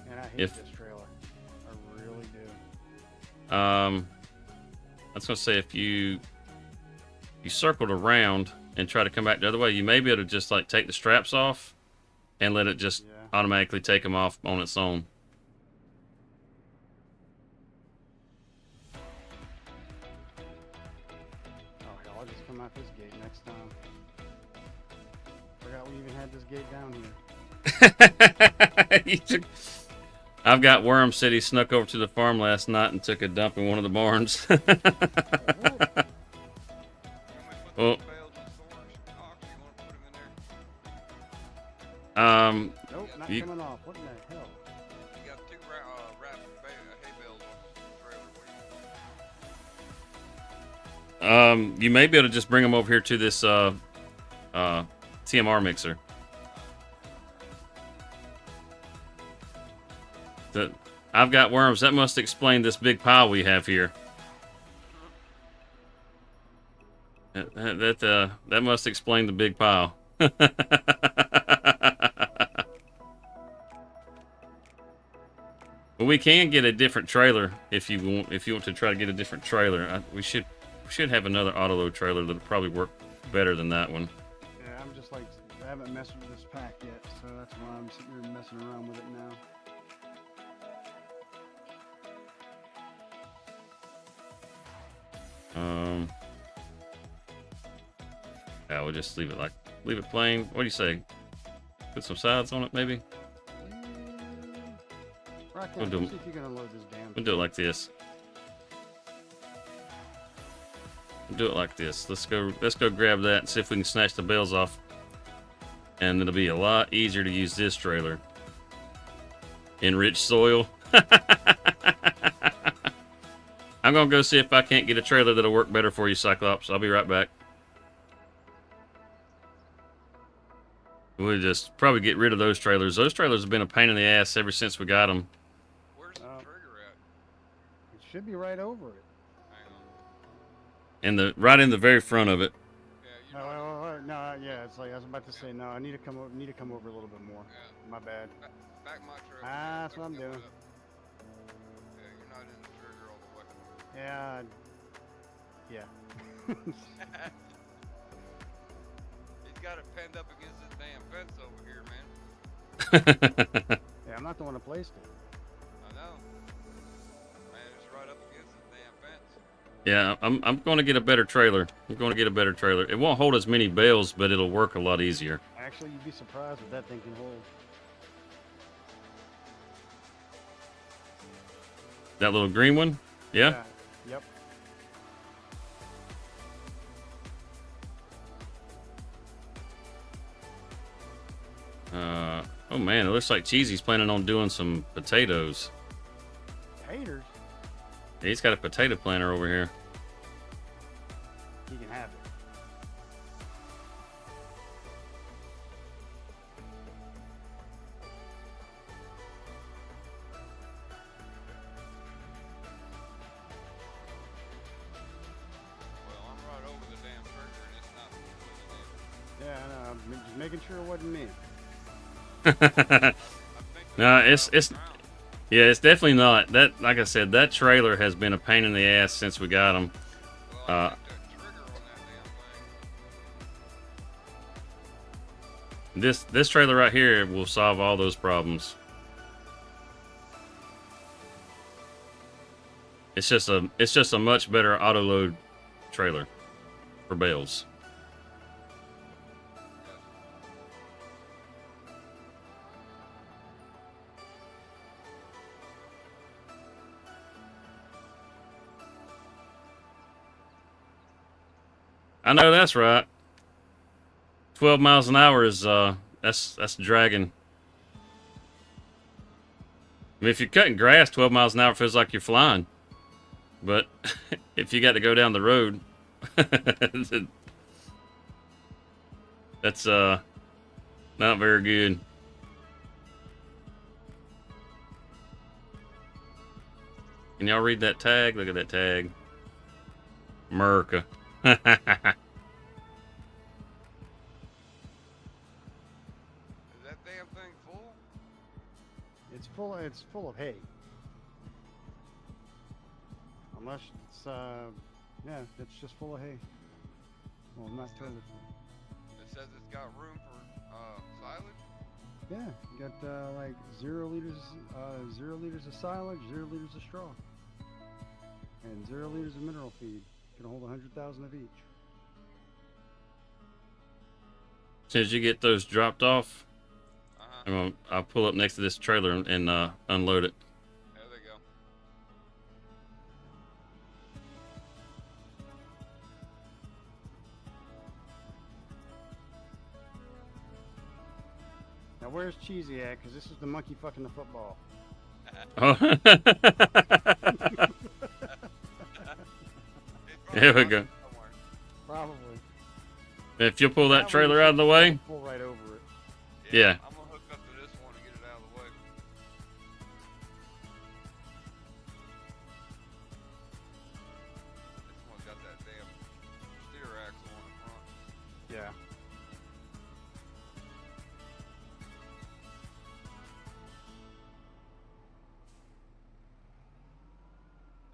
And I hate If- this trailer. I really do. I was gonna say if you circled around and try to come back the other way, you may be able to just like take the straps off and let it just Yeah. automatically take them off on its own. Oh hell, I'll just come out this gate next time. Forgot we even had this gate down here. You took- I've got Worm City snuck over to the farm last night and took a dump in one of the barns. You want me to put Well- those bales in storage? Ox, you want to put them in there? Nope, not You- coming off. What in the hell? You got two wrapped hay bales on the trailer. What do you You may be able to just bring them over here to this TMR mixer. I've got worms. That must explain this big pile we have here. That must explain the big pile. But we can get a different trailer if you want. If you want to try to get a different trailer, we should have another autoload trailer that'll probably work better than that one. Yeah, I'm just like, I haven't messed with this pack yet, so that's why I'm sitting here messing around with it now. Yeah, we'll just leave it plain. What do you say? Put some sides on it, maybe. Rock We'll on, do- see if you can unload this damn We'll do it like this. We'll do it like this. Let's go grab that and see if we can snatch the bales off. And it'll be a lot easier to use this trailer. In rich soil. I'm gonna go see if I can't get a trailer that'll work better for you, Cyclops. I'll be right back. We'll just probably get rid of those trailers. Those trailers have been a pain in the ass ever since we got them. Where's the trigger at? It should be right over it. Hang on. Right in the very front of it. Yeah, No, no, yeah, it's like I was about to say no. I need to come over a little bit more. Yeah. My bad. Back my truck. That's what I'm doing. Yeah, you're not in the trigger all the way. Yeah. He's got it pinned up against this damn fence over here, man. Yeah, I'm not the one that placed it. I know. Man, it's right up against this damn fence. Yeah, I'm going to get a better trailer. I'm going to get a better trailer. It won't hold as many bales, but it'll work a lot easier. Actually, you'd be surprised what that thing can hold. That little green one? Yeah? Yep. Oh man, it looks like Cheesy's planning on doing some potatoes. Haters, He's got a potato planter over here. he can have it. Well, I'm right over the damn trigger and it's not moving in. Yeah, I know. I'm just making sure it wasn't me. I think No, that's it's around. yeah, it's definitely not. That, like I said, that trailer has been a pain in the ass since we got him. Well, I think that trigger on that damn thing. This trailer right here will solve all those problems. It's just a much better auto load trailer for bales. I know that's right. 12 miles an hour is that's dragging. I mean, if you're cutting grass, 12 miles an hour feels like you're flying. But if you got to go down the road, that's not very good. Can y'all read that tag? Look at that tag. America. Is that damn thing full? It's full. It's full of hay. Unless it's yeah, it's just full of hay. Well, not totally. It says it's got room for silage. Yeah, you got like 0 liters of silage, 0 liters of straw, and 0 liters of mineral feed. Can hold 100,000 of each. As soon as you get those dropped off, Uh-huh. I'll pull up next to this trailer and unload it. There they go. Now where's Cheesy at? Because this is the monkey fucking the football. Oh. There we go. Somewhere. Probably. If you'll pull that one trailer you out of the way. Pull right over it. Yeah. I'm gonna hook up to this one and get it out of the way. This one's got that damn steer axle on the front. Yeah.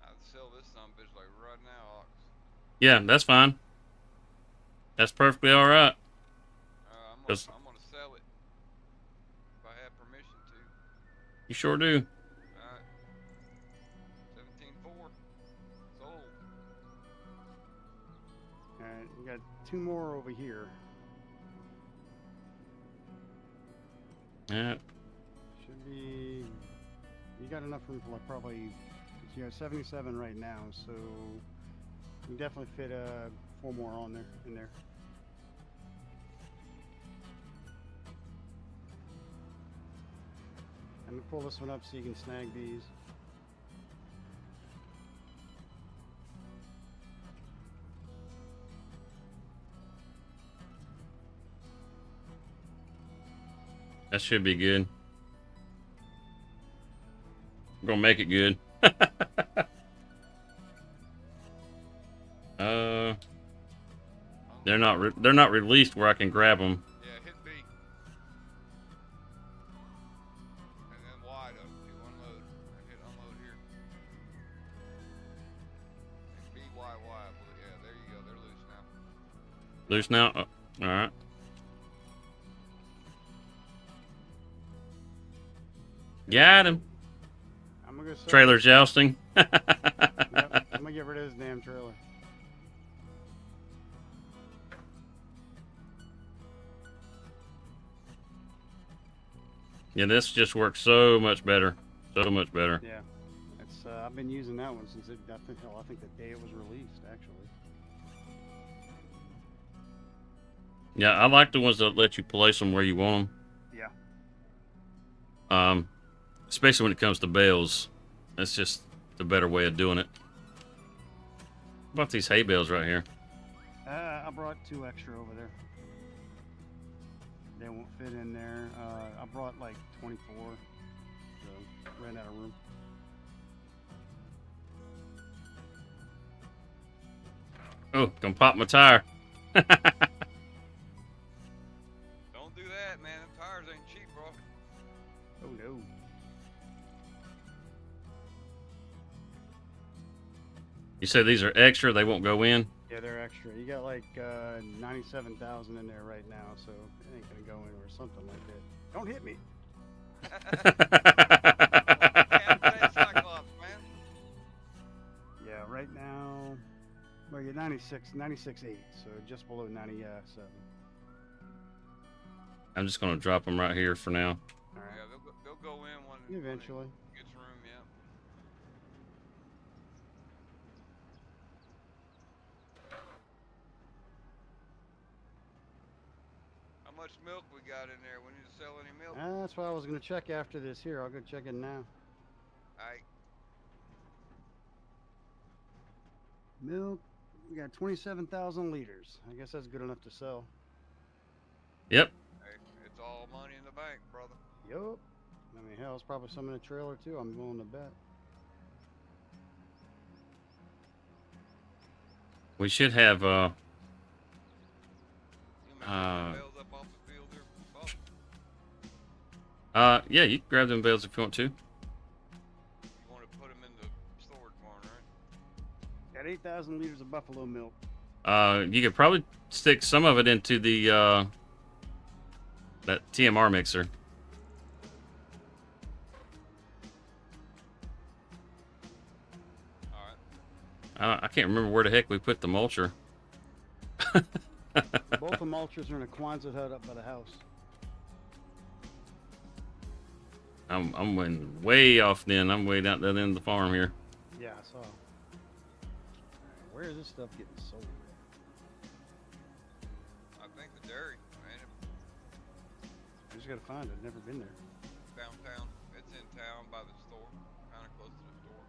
I'd sell this son of a bitch like right now, Ox. Yeah, that's fine. That's perfectly all right. I'm Cause- gonna sell it if I have permission to. You sure do. Alright. 17.4. Sold. Alright, we got 2 more over here. Yeah. Should be. You got enough room for like probably. You know, 77 right now, so you can definitely fit 4 more on there. In there. Let me pull this one up so you can snag these. That should be good. We're gonna make it good. They're not released where I can grab them. Yeah, hit B. And then Y to unload. And hit unload here. And B, Y, Y. Yeah, there you go. They're loose now. Loose now. All right. Got him. I'm gonna go sell Trailer jousting. Yep, I'm gonna get rid of this damn trailer. Yeah, this just works so much better. So much better. Yeah, it's I've been using that one since I think the day it was released actually. Yeah, I like the ones that let you place them where you want Yeah. them. Especially when it comes to bales. That's just the better way of doing it. What about these hay bales right here? I brought 2 extra over there. They won't fit in there. I brought like 24, so ran out of room. Oh, gonna pop my tire. Don't do that, man. Them tires ain't cheap, bro. Oh no. You said these are extra, they won't go in? Yeah, they're extra. You got like 97,000 in there right now, so it ain't gonna go in or something like that. Don't hit me. Captain Cyclops, man. Yeah, right now, well, you're 96.8, so just below 97. I'm just gonna drop them right here for now. All right. Yeah, they'll go in when Eventually. it gets room, yeah. milk we got in there. We need to sell any milk. That's what I was gonna check after this. Here, I'll go check it now. Alright. Milk, we got 27,000 liters. I guess that's good enough to sell. Yep. Hey, it's all money in the bank, brother. Yup. I mean, hell, it's probably some in the trailer too. I'm willing to bet. We should have You mind picking bales up off the field there, boss? yeah, you can grab them bales if you want to. You want to put them in the storage barn, right? Got 8,000 liters of buffalo milk. You could probably stick some of it into the that TMR mixer. Alright. I can't remember where the heck we put the mulcher. Both the mulchers are in a Quonset hut up by the house. I'm way off then. I'm way down the end of the farm here. Yeah, I saw. Where is this stuff getting sold? I think the dairy, man. I just gotta find it. Never been there. Downtown. It's in town by the store. Kind of close to the store.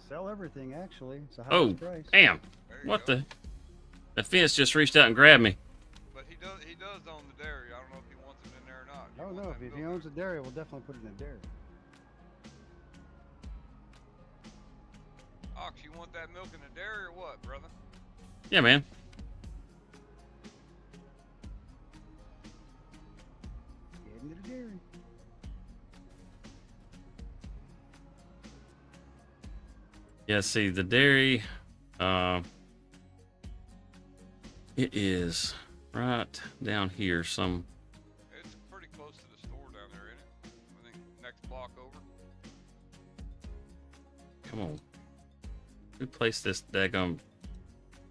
Sell everything, actually. It's a Oh, highest price. damn. There you What go. the fence just reached out and grabbed me. But he does own the dairy. I don't know if he wants it in there or not. You Oh, want no. that If he milk? owns a dairy, we'll definitely put it in a dairy. Ox, you want that milk in the dairy or what, brother? Yeah, man. Get into the dairy. Yeah, see, the dairy, it is right down here. It's pretty close to the store down there, isn't it? I think next block over. Come on. Who placed this daggum?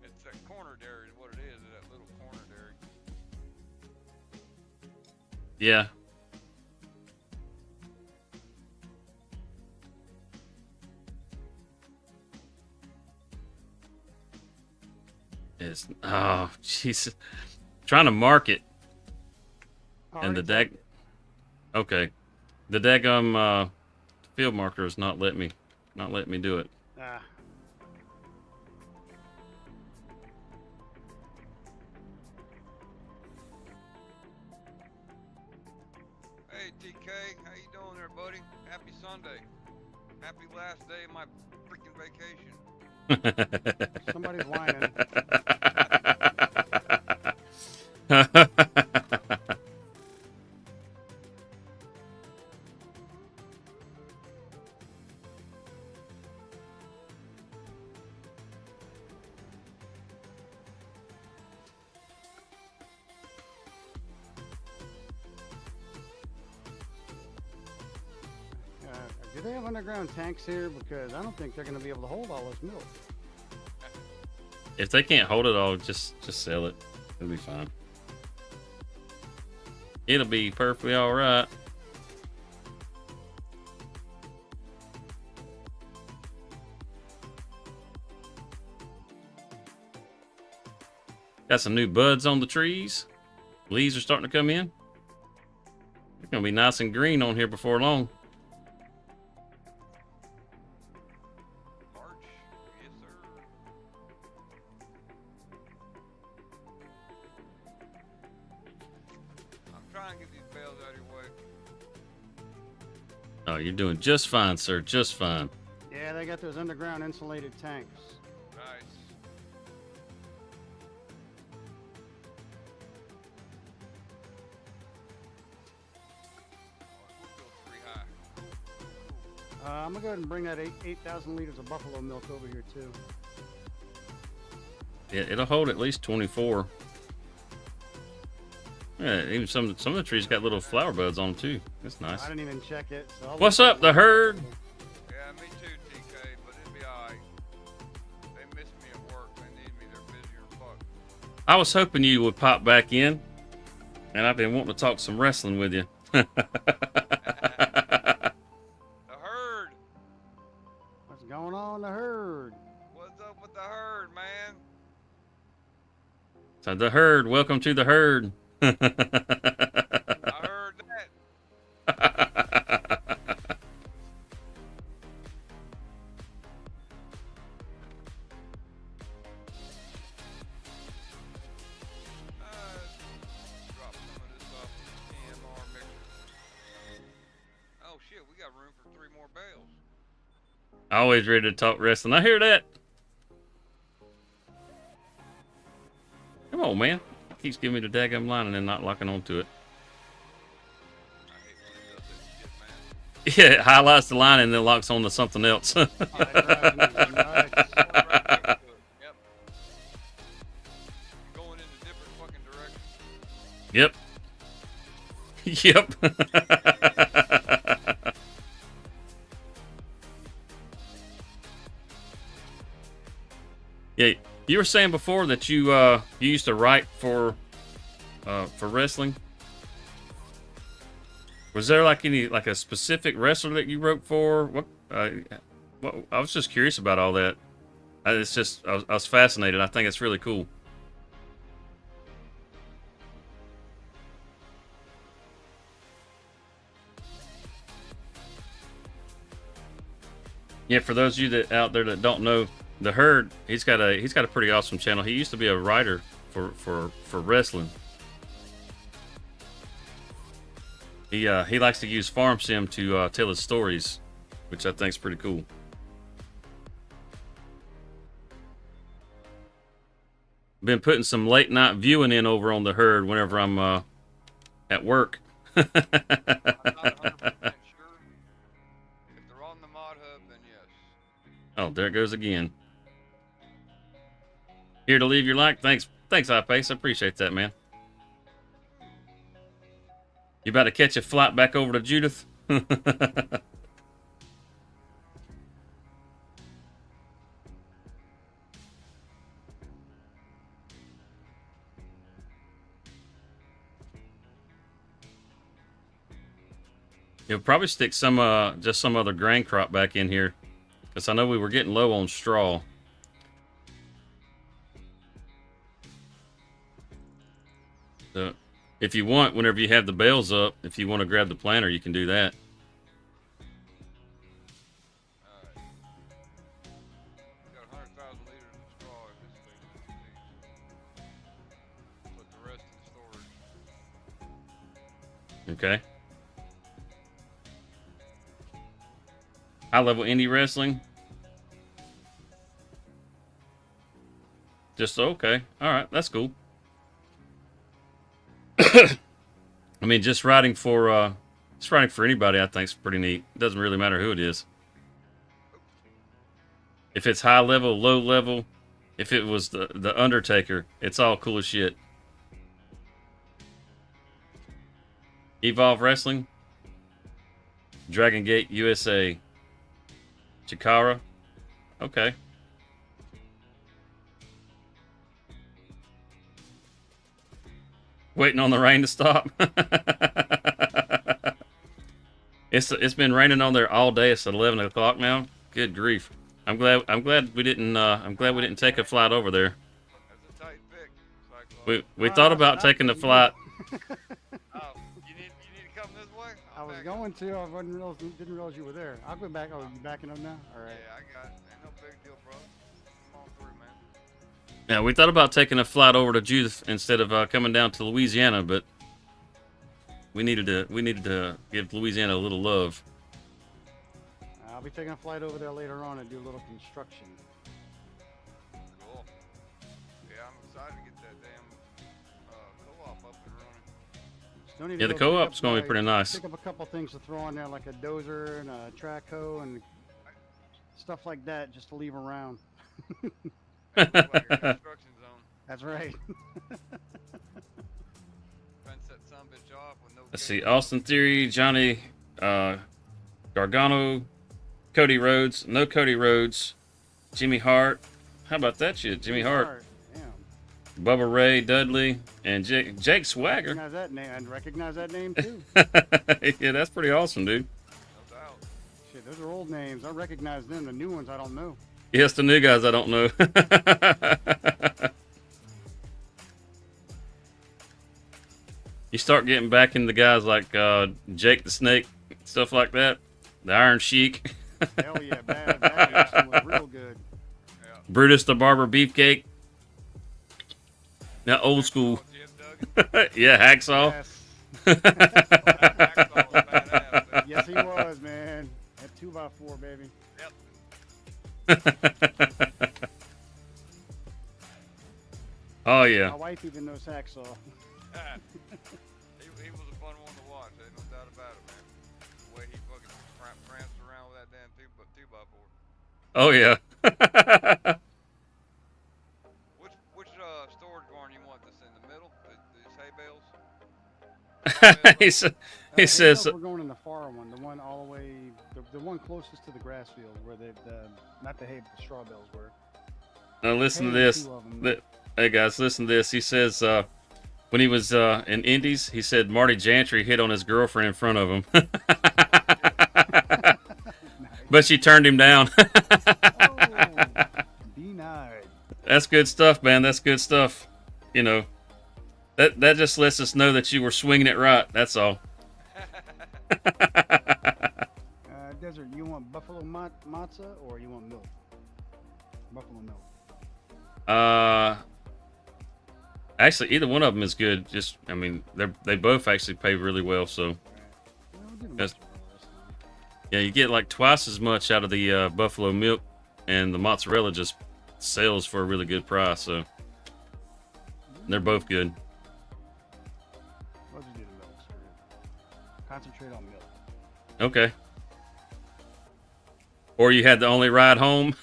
It's that corner dairy is what it is, that little corner dairy. Yeah. Oh, jeez. Trying to mark it. And the dag. Okay. The daggum field marker is not letting me do it. Ah. Hey TK, how you doing there, buddy? Happy Sunday. Happy last day of my freaking vacation. Somebody's whining. Do they have underground tanks here? Because I don't think they're going to be able to hold all this milk. If they can't hold it all, just sell it. It'll be fine. It'll be perfectly all right. Got some new buds on the trees. Leaves are starting to come in. It's gonna be nice and green on here before long. March, yes sir. I'm trying to get these bales out of your way. Oh, you're doing just fine, sir. Just fine. Yeah, they got those underground insulated tanks. Nice. We'll go 3 high. I'm going to go ahead and bring that 8,000 liters of buffalo milk over here, too. Yeah, it'll hold at least 24. Yeah, even some of the trees got little flower buds on them too. That's nice. I didn't even check it. So What's up, the herd? Yeah, me too, TK, but it'll be alright. They miss me at work. They need me. They're busier than fuck. I was hoping you would pop back in, and I've been wanting to talk some wrestling with you. The herd. What's going on, the herd? What's up with the herd, man? So the herd, welcome to the herd. I heard that. Drop some of this off in the TMR mixer. Oh shit, we got room for 3 more bales. Always ready to talk wrestling. I hear that. Come on, man. Keeps giving me the daggum line and then not locking onto it. I hate when it does that shit, man. Yeah, it highlights the line and then locks on to something else. Right. Right back to it. Yep. Going in a different fucking direction. Yep. Yeah, you were saying before that you used to write for wrestling. Was there like a specific wrestler that you wrote for? What I was just curious about all that. It's just I was fascinated. I think it's really cool. Yeah, for those of you that out there that don't know, the herd, he's got a pretty awesome channel. He used to be a writer for wrestling. He likes to use farm sim to tell his stories, which I think is pretty cool. Been putting some late night viewing in over on the herd whenever I'm at work. I'm not 100% sure. If they're on the mod hub, then yes. Oh, there it goes again. Here to leave your like. Thanks, iPace. I appreciate that, man. You about to catch a flight back over to Judith? You'll probably stick some just some other grain crop back in here, because I know we were getting low on straw. So if you want, whenever you have the bales up, if you want to grab the planter, you can do that. Alright. Got 100,000 liters of straw in this thing. Put the rest in storage. Okay. High level indie wrestling. Just okay. All right, that's cool. I mean, just writing for anybody, I think is pretty neat. It doesn't really matter who it is. If it's high level, low level, if it was the Undertaker, it's all cool as shit. Evolve Wrestling, Dragon Gate USA, Chikara, okay. Waiting on the rain to stop. It's been raining on there all day. It's at 11 o'clock now. Good grief! I'm glad we didn't take a flight over there. That's a tight pick, Cyclops. We thought about taking the flight. Oh, you need to come this way? I was going to. I didn't realize you were there. I'll go back. Oh, you backing up now? All right. Yeah, I got it. Ain't no big deal, bro. Come on through, man. Yeah, we thought about taking a flight over to Judith instead of coming down to Louisiana, but we needed to give Louisiana a little love. I'll be taking a flight over there later on and do a little construction. Cool. Yeah, I'm excited to get that damn co-op up and running. Don't even Yeah, the go pick co-op's up, gonna be pretty nice. Pick up a couple things to throw on there, like a dozer and a track hoe and stuff like that, just to leave around. Like your construction zone. That's right. Fence that sumbitch off with no Let's gate. see, Austin Theory, Johnny Gargano, Cody Rhodes, no Cody Rhodes, Jimmy Hart. How about that shit? Jimmy Hart, Damn. Bubba Ray, Dudley, and Jake Swagger. Recognize that name. I'd recognize that name too. Yeah, that's pretty awesome, dude. No doubt. shit, those are old names. I recognize them. The new ones I don't know. Yes, the new guys I don't know. You start getting back into guys like Jake the Snake, stuff like that. The Iron Sheik. Hell yeah, bad. That actually was real good. Yeah. Brutus the Barber Beefcake. Now old school. Jim Duggan. Yeah, Hacksaw. Yes. Hacksaw was badass, but- Yes, he was, man. That 2x4, baby. Yep. Oh yeah. My wife even knows Hacksaw. He was a fun one to watch. Ain't no doubt about it, man. The way he fucking pranced around with that damn 2x4. Oh yeah. Which storage barn you want? This in the middle? These hay bales? he said. He Hey, says. no, we're going in the far one, the one all the way, the one closest to the grass field, where not the hay, but the straw bales were. Now listen to Hay, this. two of 'em. Hey guys, listen to this. He says when he was in Indies, he said Marty Jantry hit on his girlfriend in front of him, but she turned him down. Oh, denied. That's good stuff, man. That's good stuff. You know, that just lets us know that you were swinging it right. That's all. Desert, you want buffalo matzah or you want milk? Buffalo milk. Actually, either one of them is good. Just, I mean, they both actually pay really well. So, Well, we'll do the That's- mozzarella this time. yeah, you get like twice as much out of the buffalo milk, and the mozzarella just sells for a really good price. So, they're both good. We'll just do the milk. Screw it. Concentrate on milk. Okay. Or you had the only ride home.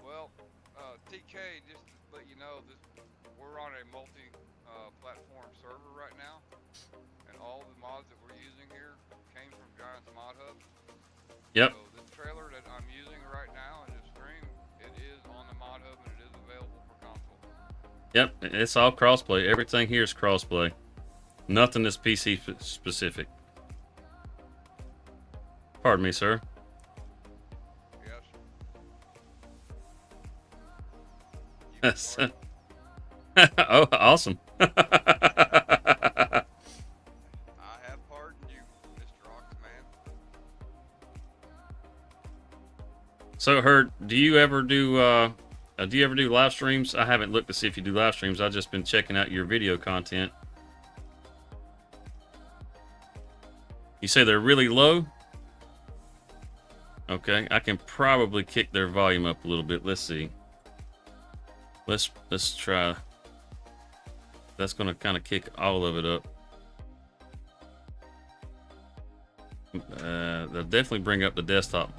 Well, TK, just to let you know, we're on a multi-platform server right now, and all the mods that we're using here came from Giant's Mod Hub. Yep. So this trailer that I'm using right now in this stream, it is on the Mod Hub and it is available for console. Yep, it's all crossplay. Everything here is crossplay. Nothing is PC specific. Pardon me, sir. Yes. That's- oh, awesome. I have pardoned you, Mr. Oxman. So, Herd, do you ever do live streams? I haven't looked to see if you do live streams. I've just been checking out your video content. You say they're really low? Okay, I can probably kick their volume up a little bit. Let's see. Let's try. That's gonna kind of kick all of it up. They'll definitely bring up the desktop.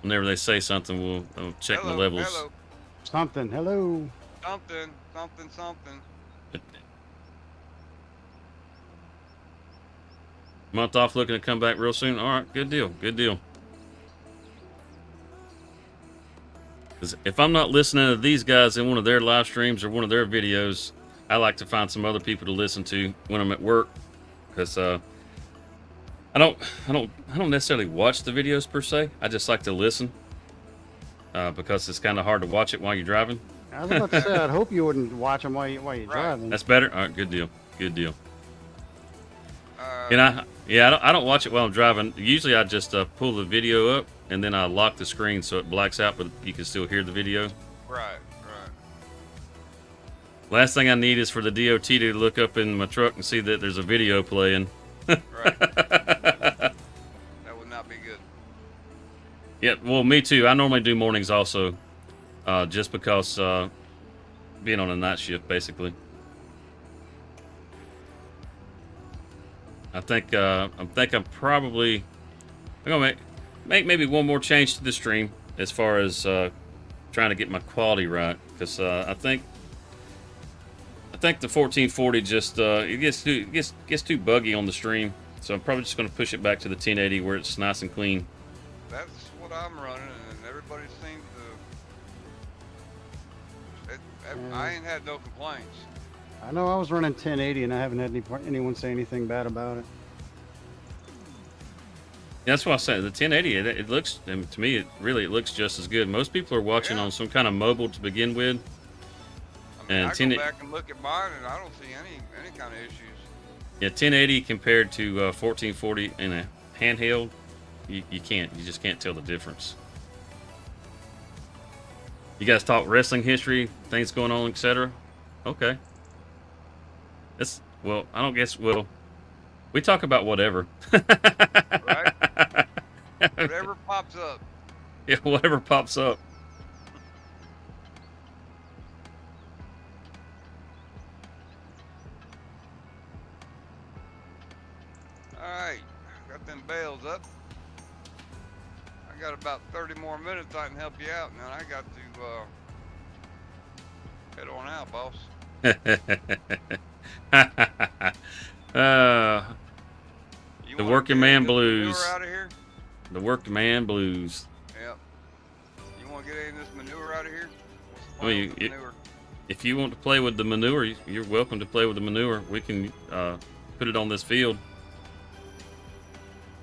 Whenever they say something, we'll check the levels. Hello. Something. Hello. Something. Month off, looking to come back real soon. All right, good deal. 'Cause if I'm not listening to these guys in one of their live streams or one of their videos, I like to find some other people to listen to when I'm at work. Because I don't necessarily watch the videos per se. I just like to listen because it's kind of hard to watch it while you're driving. I was about to say, I'd hope you wouldn't watch them while you're driving. That's better. All right, good deal. And I don't watch it while I'm driving. Usually I just pull the video up and then I lock the screen so it blacks out, but you can still hear the video. Right. Last thing I need is for the DOT to look up in my truck and see that there's a video playing. Right. That would not be good. Yeah, well, me too. I normally do mornings also, just because being on a night shift, basically. I'm gonna make maybe one more change to the stream as far as trying to get my quality right, because I think the 1440 just it gets too buggy on the stream, so I'm probably just gonna push it back to the 1080 where it's nice and clean. That's what I'm running, and everybody seems to. I ain't had no complaints. I know I was running 1080 and I haven't had anyone say anything bad about it. That's why I said the 1080. It looks, and to me, it looks just as good. Most people are watching on some kind of mobile to begin with. I mean, I go back and look at mine, and I don't see any kind of issues. Yeah, 1080 compared to 1440 in a handheld, you just can't tell the difference. You guys talk wrestling history, things going on, etc. Okay. Well, I don't guess. Well, we talk about whatever. Right? Whatever pops up. Yeah, whatever pops up. Alright, got them bales up. I got about 30 more minutes I can help you out, and then I got to head on out, boss. The working man blues. Out of here? The working man blues. Yep. You want to get any of this manure out of here? Well, if you want to play with the manure, you're welcome to play with the manure. We can put it on this field.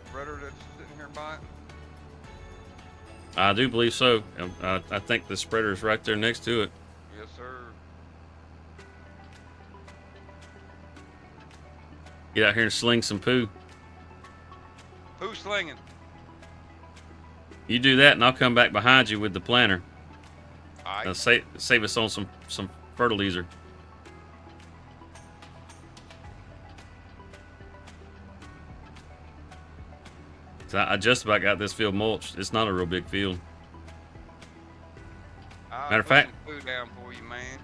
Spreader that's sitting here by it? I do believe so. I think the spreader is right there next to it. Yes, sir. Get out here and sling some poo. Who's slinging? You do that, and I'll come back behind you with the planter. All right. Save us on some fertilizer. So I just about got this field mulched. It's not a real big field. Matter of fact, food down for you, man.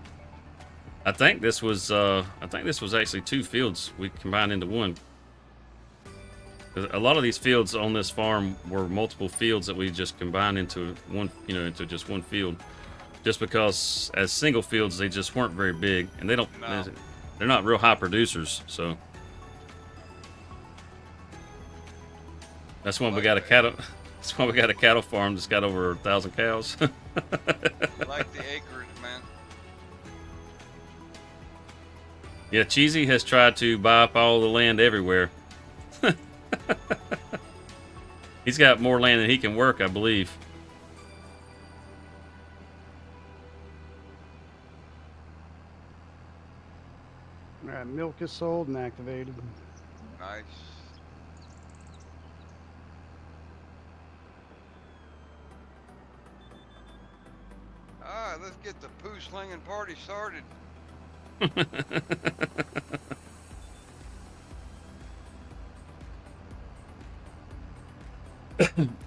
I think this was actually 2 fields we combined into one. A lot of these fields on this farm were multiple fields that we just combined into one, into just one field. Just because as single fields they just weren't very big, and they're not real high producers. So that's why we got a cattle. That's why we got a cattle farm that's got over 1,000 cows. Like the acreage, man. Yeah, Cheesy has tried to buy up all the land everywhere. He's got more land than he can work, I believe. All right, milk is sold and activated. Nice. All right, let's get the poo slinging party started.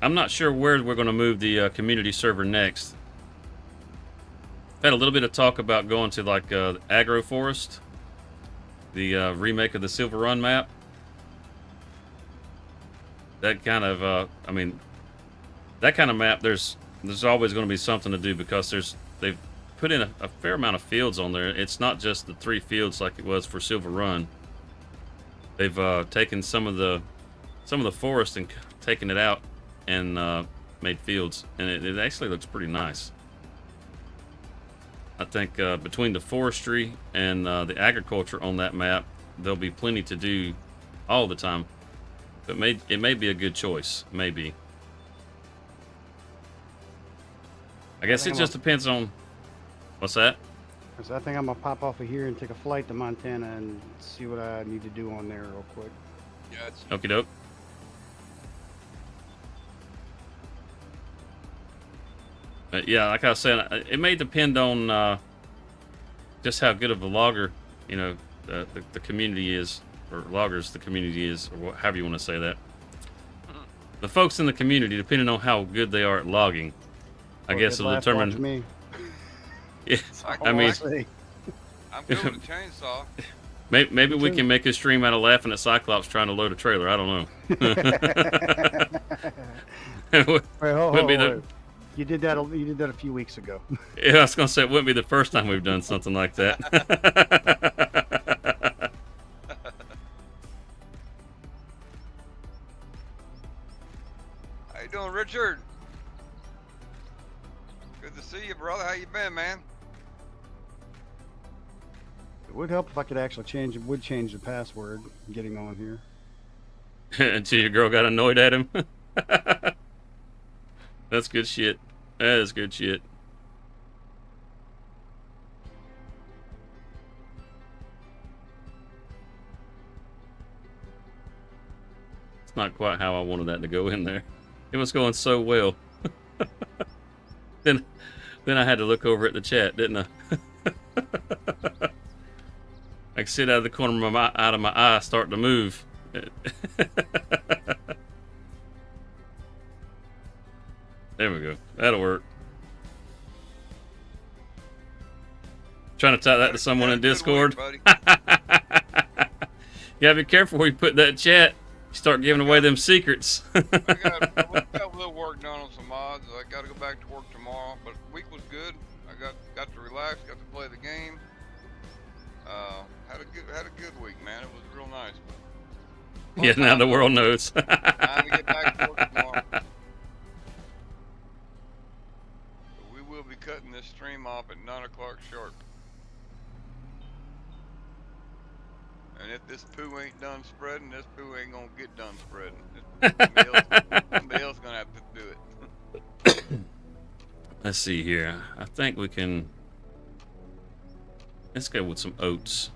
I'm not sure where we're going to move the community server next. Had a little bit of talk about going to like agroforest, the remake of the Silver Run map. That kind of, that kind of map. There's always going to be something to do because they've put in a fair amount of fields on there. It's not just the 3 fields like it was for Silver Run. They've taken some of the forest and taken it out and made fields, and it actually looks pretty nice. I think between the forestry and the agriculture on that map, there'll be plenty to do all the time. But it may be a good choice, maybe. I guess it just depends on what's that. So I think I'm gonna pop off of here and take a flight to Montana and see what I need to do on there real quick. Yeah, Okie doke. Yeah, like I said, it may depend on just how good of a logger, the community is, or loggers the community is, or however you want to say that. The folks in the community, depending on how good they are at logging, I guess will determine. Me. Yeah, I'm mean, good with a chainsaw. Maybe we can make a stream out of laughing at Cyclops trying to load a trailer. I don't know. Wait, You did that a few weeks ago. Yeah, I was gonna say it wouldn't be the first time we've done something like that. How you doing, Richard? Good to see you, brother. How you been, man? It would help if I could actually change the password getting on here. Until your girl got annoyed at him. That's good shit. That is good shit. It's not quite how I wanted that to go in there. It was going so well. Then I had to look over at the chat, didn't I? I could see it out of the corner of my eye, start to move. There we go. That'll work. Trying to tie that to someone in Discord. Week, You gotta be careful where you put that chat. You start giving away them secrets. I got a little work done on some mods. I got to go back to work tomorrow, but the week was good. I got to relax, got to play the game. Had a good week, man. It was real nice. Yeah, now the world knows. Time to get back to work tomorrow. But we will be cutting this stream off at 9 o'clock sharp. And if this poo ain't done spreading, this poo ain't gonna get done spreading. Somebody else gonna have to do it. Let's see here. I think we can. Let's go with some oats.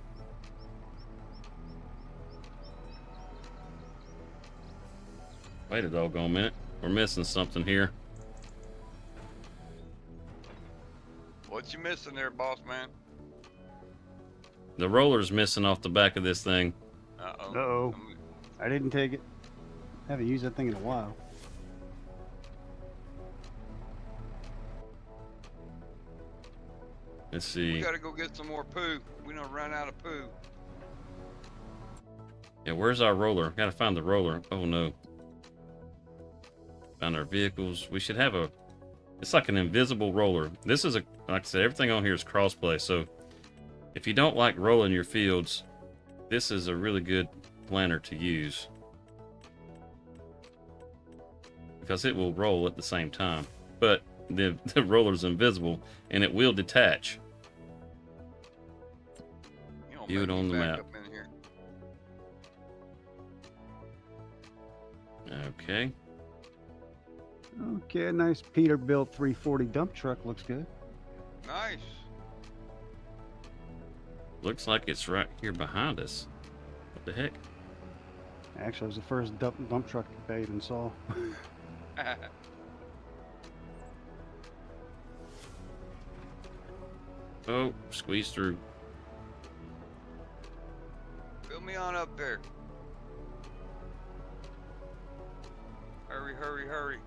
Wait a doggone minute. We're missing something here. What you missing there, boss man? The roller's missing off the back of this thing. Uh-oh. Uh-oh. I didn't take it. Haven't used that thing in a while. Let's see. We gotta go get some more poo. We done run out of poo. Yeah, where's our roller? Gotta find the roller. Oh no. Found our vehicles. We should have a. It's like an invisible roller. This is like I said, everything on here is crossplay. So if you don't like rolling your fields, this is a really good planter to use. Because it will roll at the same time. But the roller's invisible and it will detach. View it on the map. Okay. Okay, a nice Peterbilt 340 dump truck looks good. Nice. Looks like it's right here behind us. What the heck? Actually, it was the first dump truck I even saw. Oh, squeeze through. Fill me on up there. Hurry, hurry, hurry.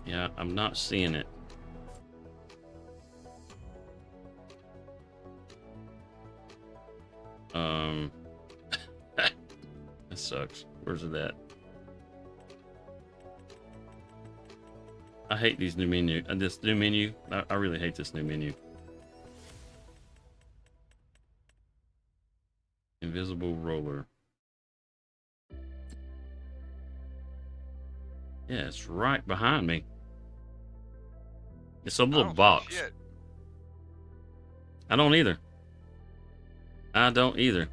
Yeah, I'm not seeing it. That sucks. Where's it at? I hate these new menu. This new menu. I really hate this new menu. Invisible roller. Yeah, it's right behind me. It's a little box. Shit. I don't either. I don't either.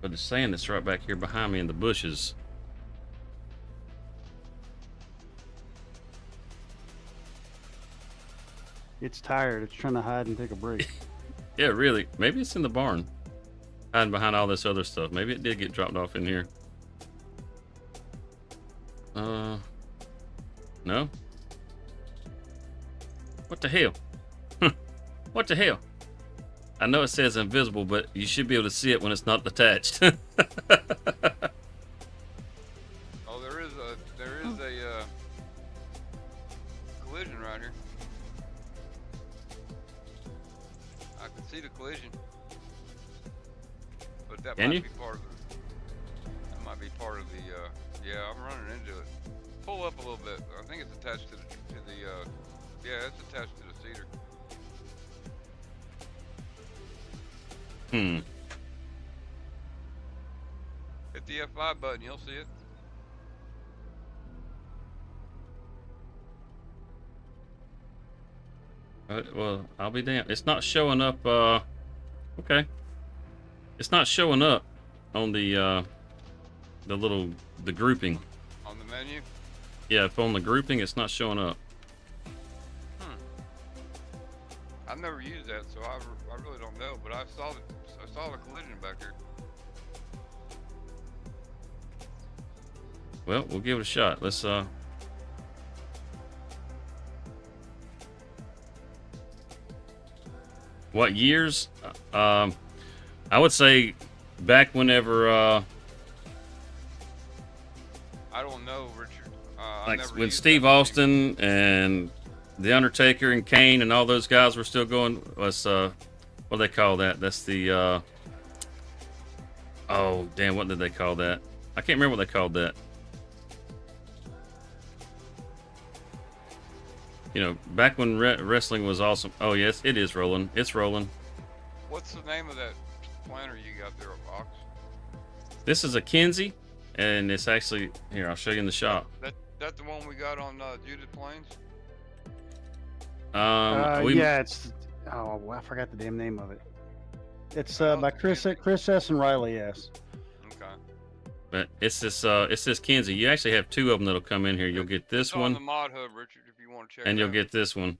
But it's saying it's right back here behind me in the bushes. It's tired. It's trying to hide and take a break. Yeah, really. Maybe it's in the barn. Hiding behind all this other stuff. Maybe it did get dropped off in here. No? What the hell? What the hell? I know it says invisible, but you should be able to see it when it's not attached. Oh, there is a collision right here. I can see the collision, but that Can might you? be part of the. That might be part of the. Yeah, I'm running into it. Pull up a little bit. I think it's attached to the. Yeah, it's attached to the cedar. Hit the F5 button, you'll see it. Well, I'll be damned. It's not showing up Okay. It's not showing up on the grouping. On the menu? Yeah, if on the grouping, it's not showing up. I've never used that, so I really don't know. But I saw the collision back here. Well, we'll give it a shot. Let's what years? I would say back whenever I don't know, Richard. I like never when used Steve that machine. Austin and The Undertaker and Kane and all those guys were still going. Was what do they call that? That's the oh damn, what did they call that? I can't remember what they called that. You know, back when wrestling was awesome. Oh yes, it is rolling. It's rolling. What's the name of that planter you got there, Ox? This is a Kinsey, and it's actually here. I'll show you in the shop. That the one we got on Judith Plains? Yeah, it's I forgot the damn name of it. It's by Chris S. and Riley. Yes. Okay. But it's this Kinsey. You actually have two of them that'll come in here. You'll get this It's one. on the mod hub, Richard, if you want to check. And it you'll out. get this one.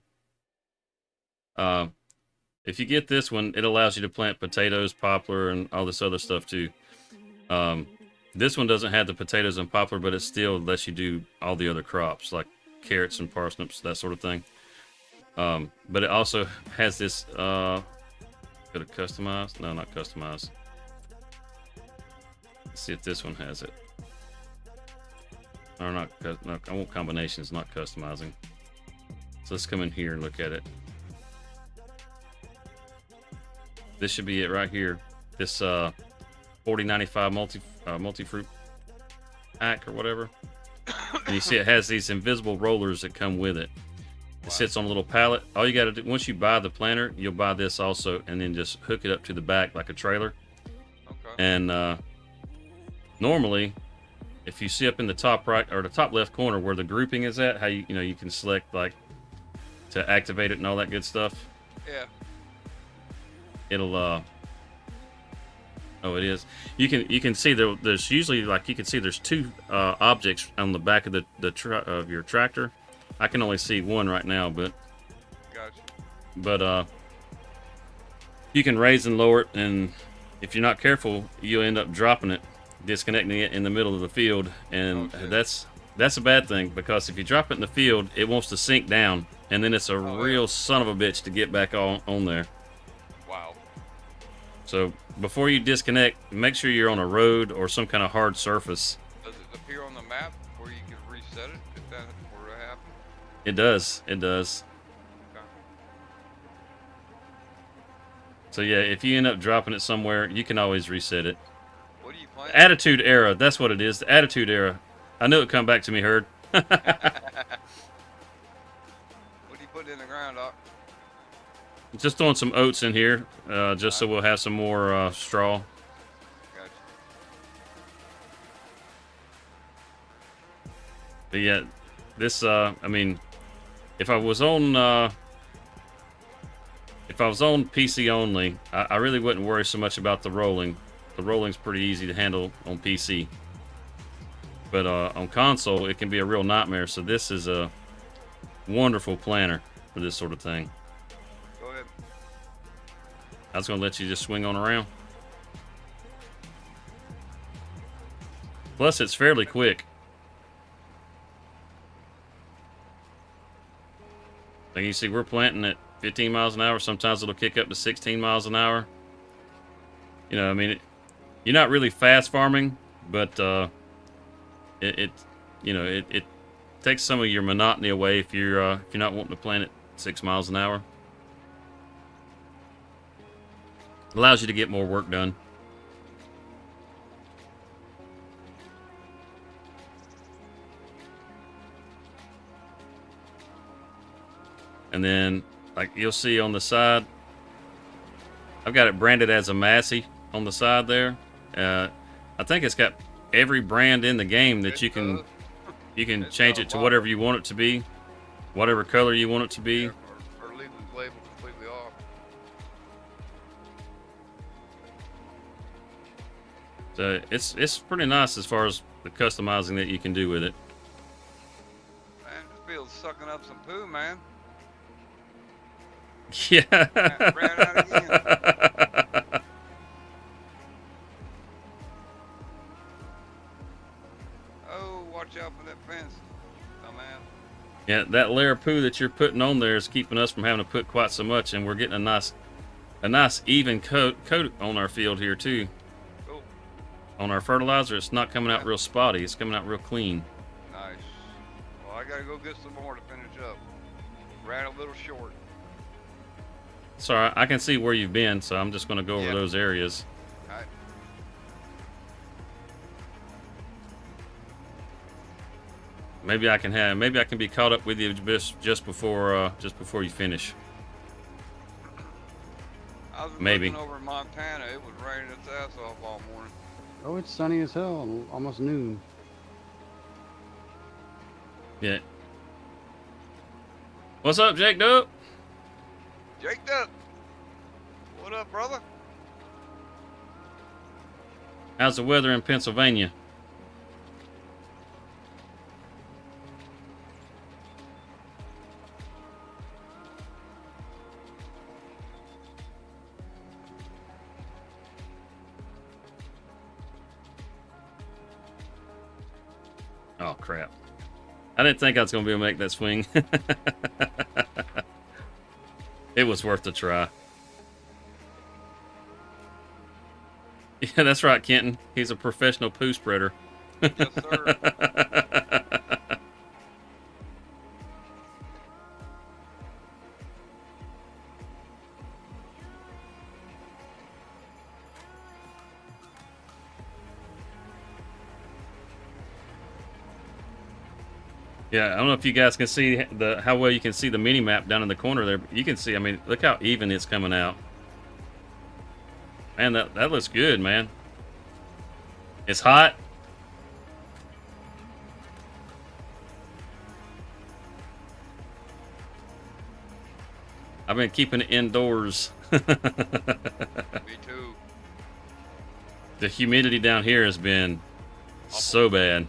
If you get this one, it allows you to plant potatoes, poplar, and all this other stuff too. This one doesn't have the potatoes and poplar, but it still lets you do all the other crops like carrots and parsnips, that sort of thing. But it also has this. Could have customized? No, not customized. Let's see if this one has it. Or not? No, I want combinations, not customizing. So let's come in here and look at it. This should be it right here. This 4095 multi-fruit pack or whatever. And you see it has these invisible rollers that come with it. It sits on a little pallet. All you got to do, once you buy the planter, you'll buy this also, and then just hook it up to the back like a trailer. Okay. And normally, if you see up in the top right or the top left corner where the grouping is at, how you can select like to activate it and all that good stuff. Yeah. It'll oh, it is. You can see there's usually like you can see there's two objects on the back of of your tractor. I can only see one right now, but Gotcha. You can raise and lower it, and if you're not careful, you'll end up dropping it, disconnecting it in the middle of the field, and that's a bad thing, because if you drop it in the field, it wants to sink down, and then it's a real son of a bitch to get back on there. Wow. So before you disconnect, make sure you're on a road or some kind of hard surface. Does it appear on the map where you can reset it if that were to happen? It does. It does. Okay. So yeah, if you end up dropping it somewhere, you can always reset it. What do you plan? Attitude Era, that's what it is. The Attitude Era. I knew it'd come back to me, Herd. What do you put in the ground, Doc? Just throwing some oats in here, just so we'll have some more straw. Gotcha. But yeah, this, I mean, if I was on PC only, I really wouldn't worry so much about the rolling. The rolling's pretty easy to handle on PC. But on console, it can be a real nightmare. So this is a wonderful planter for this sort of thing. Go ahead. I was going to let you just swing on around. Plus, it's fairly quick. Like you see, we're planting at 15 miles an hour. Sometimes it'll kick up to 16 miles an hour. You know, I mean, you're not really fast farming, but it takes some of your monotony away if you're not wanting to plant at 6 miles an hour. Allows you to get more work done. And then, like you'll see on the side, I've got it branded as a Massey on the side there. I think it's got every brand in the game that you can change it to whatever you want it to be, whatever color you want it to be. Or leave the label completely off. So it's pretty nice as far as the customizing that you can do with it. Man, this feels sucking up some poo, man. Yeah. Ran out again. Oh, watch out for that fence, dumbass. Yeah, that layer of poo that you're putting on there is keeping us from having to put quite so much, and we're getting a nice even coat on our field here too. Cool. On our fertilizer, it's not coming out real spotty. It's coming out real clean. Nice. Well, I gotta go get some more to finish up. Ran a little short. Sorry, I can see where you've been, so I'm just going to go over Yeah. those areas. All right. Maybe I can be caught up with you just before you finish. I was Maybe. looking over in Montana. It was raining its ass off all morning. Oh, it's sunny as hell. Almost noon. Yeah. What's up, Jake Dope? Jake up. What up, brother? How's the weather in Pennsylvania? Oh, crap. I didn't think I was going to be able to make that swing. It was worth a try. Yeah, that's right, Kenton. He's a professional poo spreader. Yes, sir. Yeah, I don't know if you guys can see how well you can see the mini map down in the corner there. You can see, I mean, look how even it's coming out. Man, that looks good, man. It's hot. I've been keeping it indoors. Me too. The humidity down here has been so bad.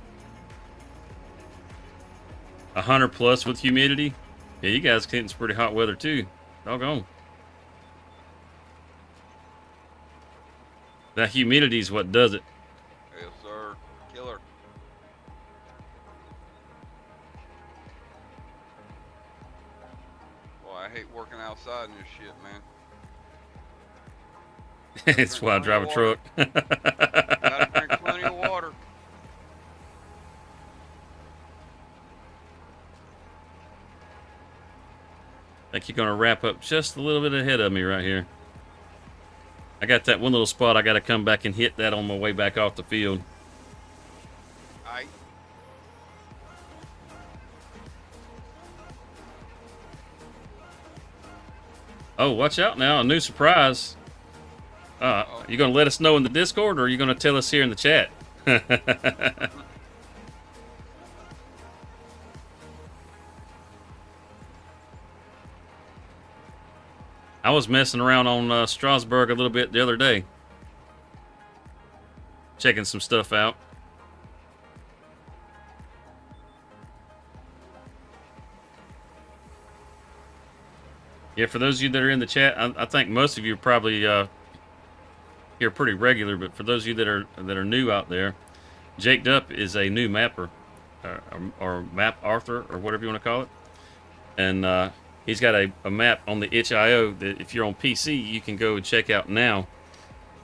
100 plus with humidity. Yeah, you guys getting some pretty hot weather too. Doggone. That humidity is what does it. Yes, sir. Killer. Boy, I hate working outside in this shit, man. It's why I drive a truck. Gotta drink plenty of water. I think you're going to wrap up just a little bit ahead of me right here. I got that one little spot. I got to come back and hit that on my way back off the field. Aight. Oh, watch out now. A new surprise. You going to let us know in the Discord, or are you going to tell us here in the chat? I was messing around on Strasbourg a little bit the other day. Checking some stuff out. Yeah, for those of you that are in the chat, I think most of you are probably here pretty regular, but for those of you that are new out there, Jake Dupp is a new mapper, or map author, or whatever you want to call it. And he's got a map on the itch.io that if you're on PC, you can go and check out now.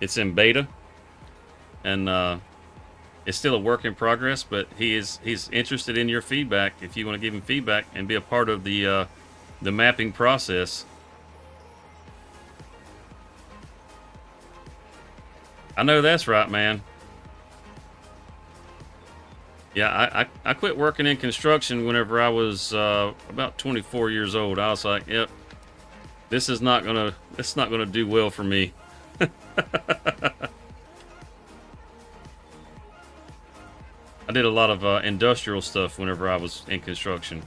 It's in beta, and it's still a work in progress, but he's interested in your feedback if you want to give him feedback and be a part of the mapping process. I know that's right, man. Yeah, I quit working in construction whenever I was about 24 years old. I was like, yep, this is not gonna do well for me. I did a lot of industrial stuff whenever I was in construction.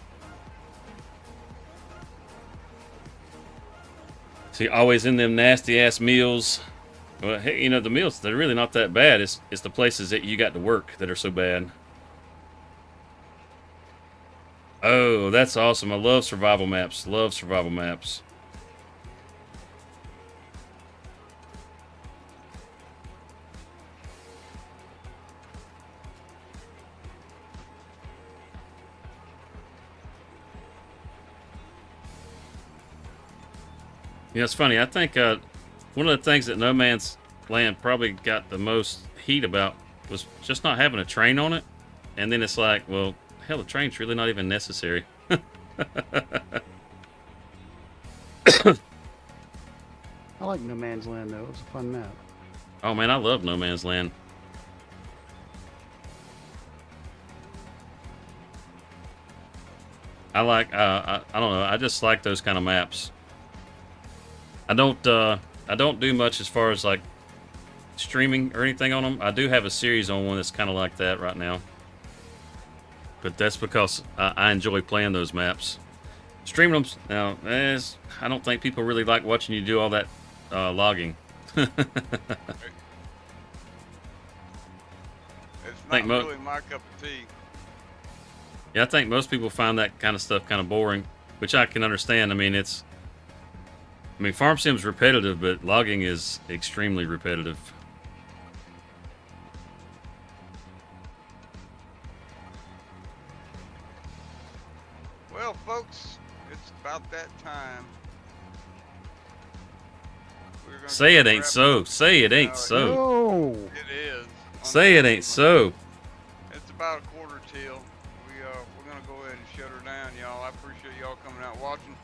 See, always in them nasty ass meals, Well, hey, you know, the meals, they're really not that bad. It's the places that you got to work that are so bad. Oh, that's awesome. I love survival maps. Love survival maps. You know, it's funny. I think one of the things that No Man's Land probably got the most heat about was just not having a train on it. And then it's like, well, hell, the train's really not even necessary. I like No Man's Land though. It was a fun map. Oh man, I love No Man's Land. I like I don't know. I just like those kind of maps. I don't do much as far as like streaming or anything on them. I do have a series on one that's kind of like that right now. But that's because I enjoy playing those maps. Streaming them now, I don't think people really like watching you do all that logging. It's not really my cup of tea. Yeah, I think most people find that kind of stuff kind of boring, which I can understand. I mean, Farm Sim's repetitive, but logging is extremely repetitive. Well, folks, it's about that time. Say it ain't so. Say it ain't so. No. It is. Say it ain't so. It's about 1:15. We're gonna go ahead and shut her down, y'all. I appreciate y'all coming out watching,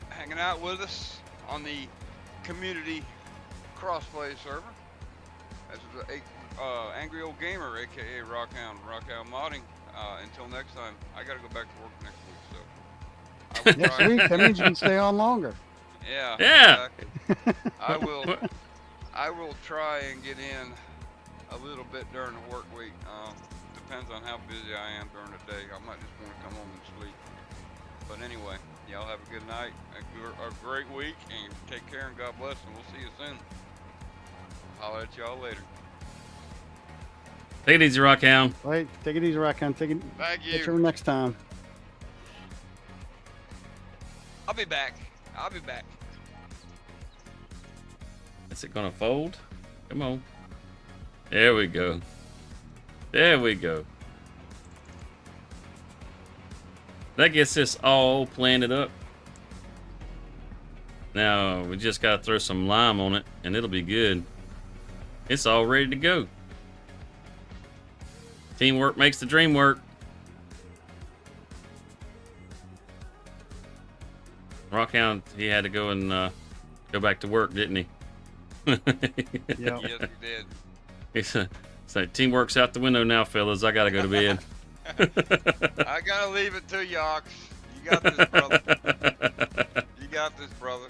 hanging out with us on the community crossplay server. This is Angry Old Gamer, aka Rockhound Modding. Until next time, I gotta go back to work next week, so I will Next try. week, that means you can stay on longer. Yeah. Yeah. Exactly. I will try and get in a little bit during the work week. Depends on how busy I am during the day. I might just want to come home and sleep. But anyway, y'all have a good night, a great week, and take care and God bless, and we'll see you soon. I'll at y'all later. Take it easy, Rockhound. Wait, take it easy, Rockhound. Take it. Thank Catch you. you next time. I'll be back. I'll be back. Is it gonna fold? Come on. There we go. There we go. That gets this all planted up. Now we just gotta throw some lime on it and it'll be good. It's all ready to go. Teamwork makes the dream work. Rockhound, he had to go and go back to work, didn't he? Yeah. Yes, you did. It's like teamwork's out the window now, fellas. I gotta go to bed. I gotta leave it to you, Ox. You got this, brother. You got this, brother.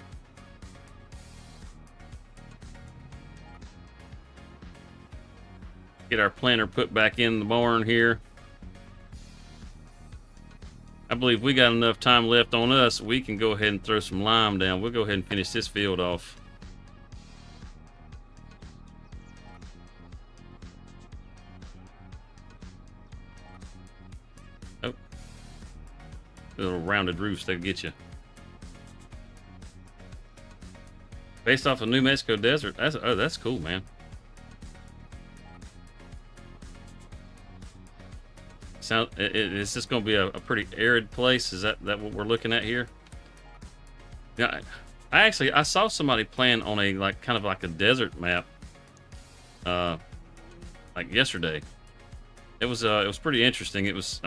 Get our planter put back in the barn here. I believe we got enough time left on us. We can go ahead and throw some lime down. We'll go ahead and finish this field off. Oh. Little rounded roofs, they'll get you. Based off of New Mexico desert. That's cool, man. Is this going to be a pretty arid place? Is that what we're looking at here? Yeah, I saw somebody playing on a kind of like a desert map, like yesterday. It was pretty interesting. It's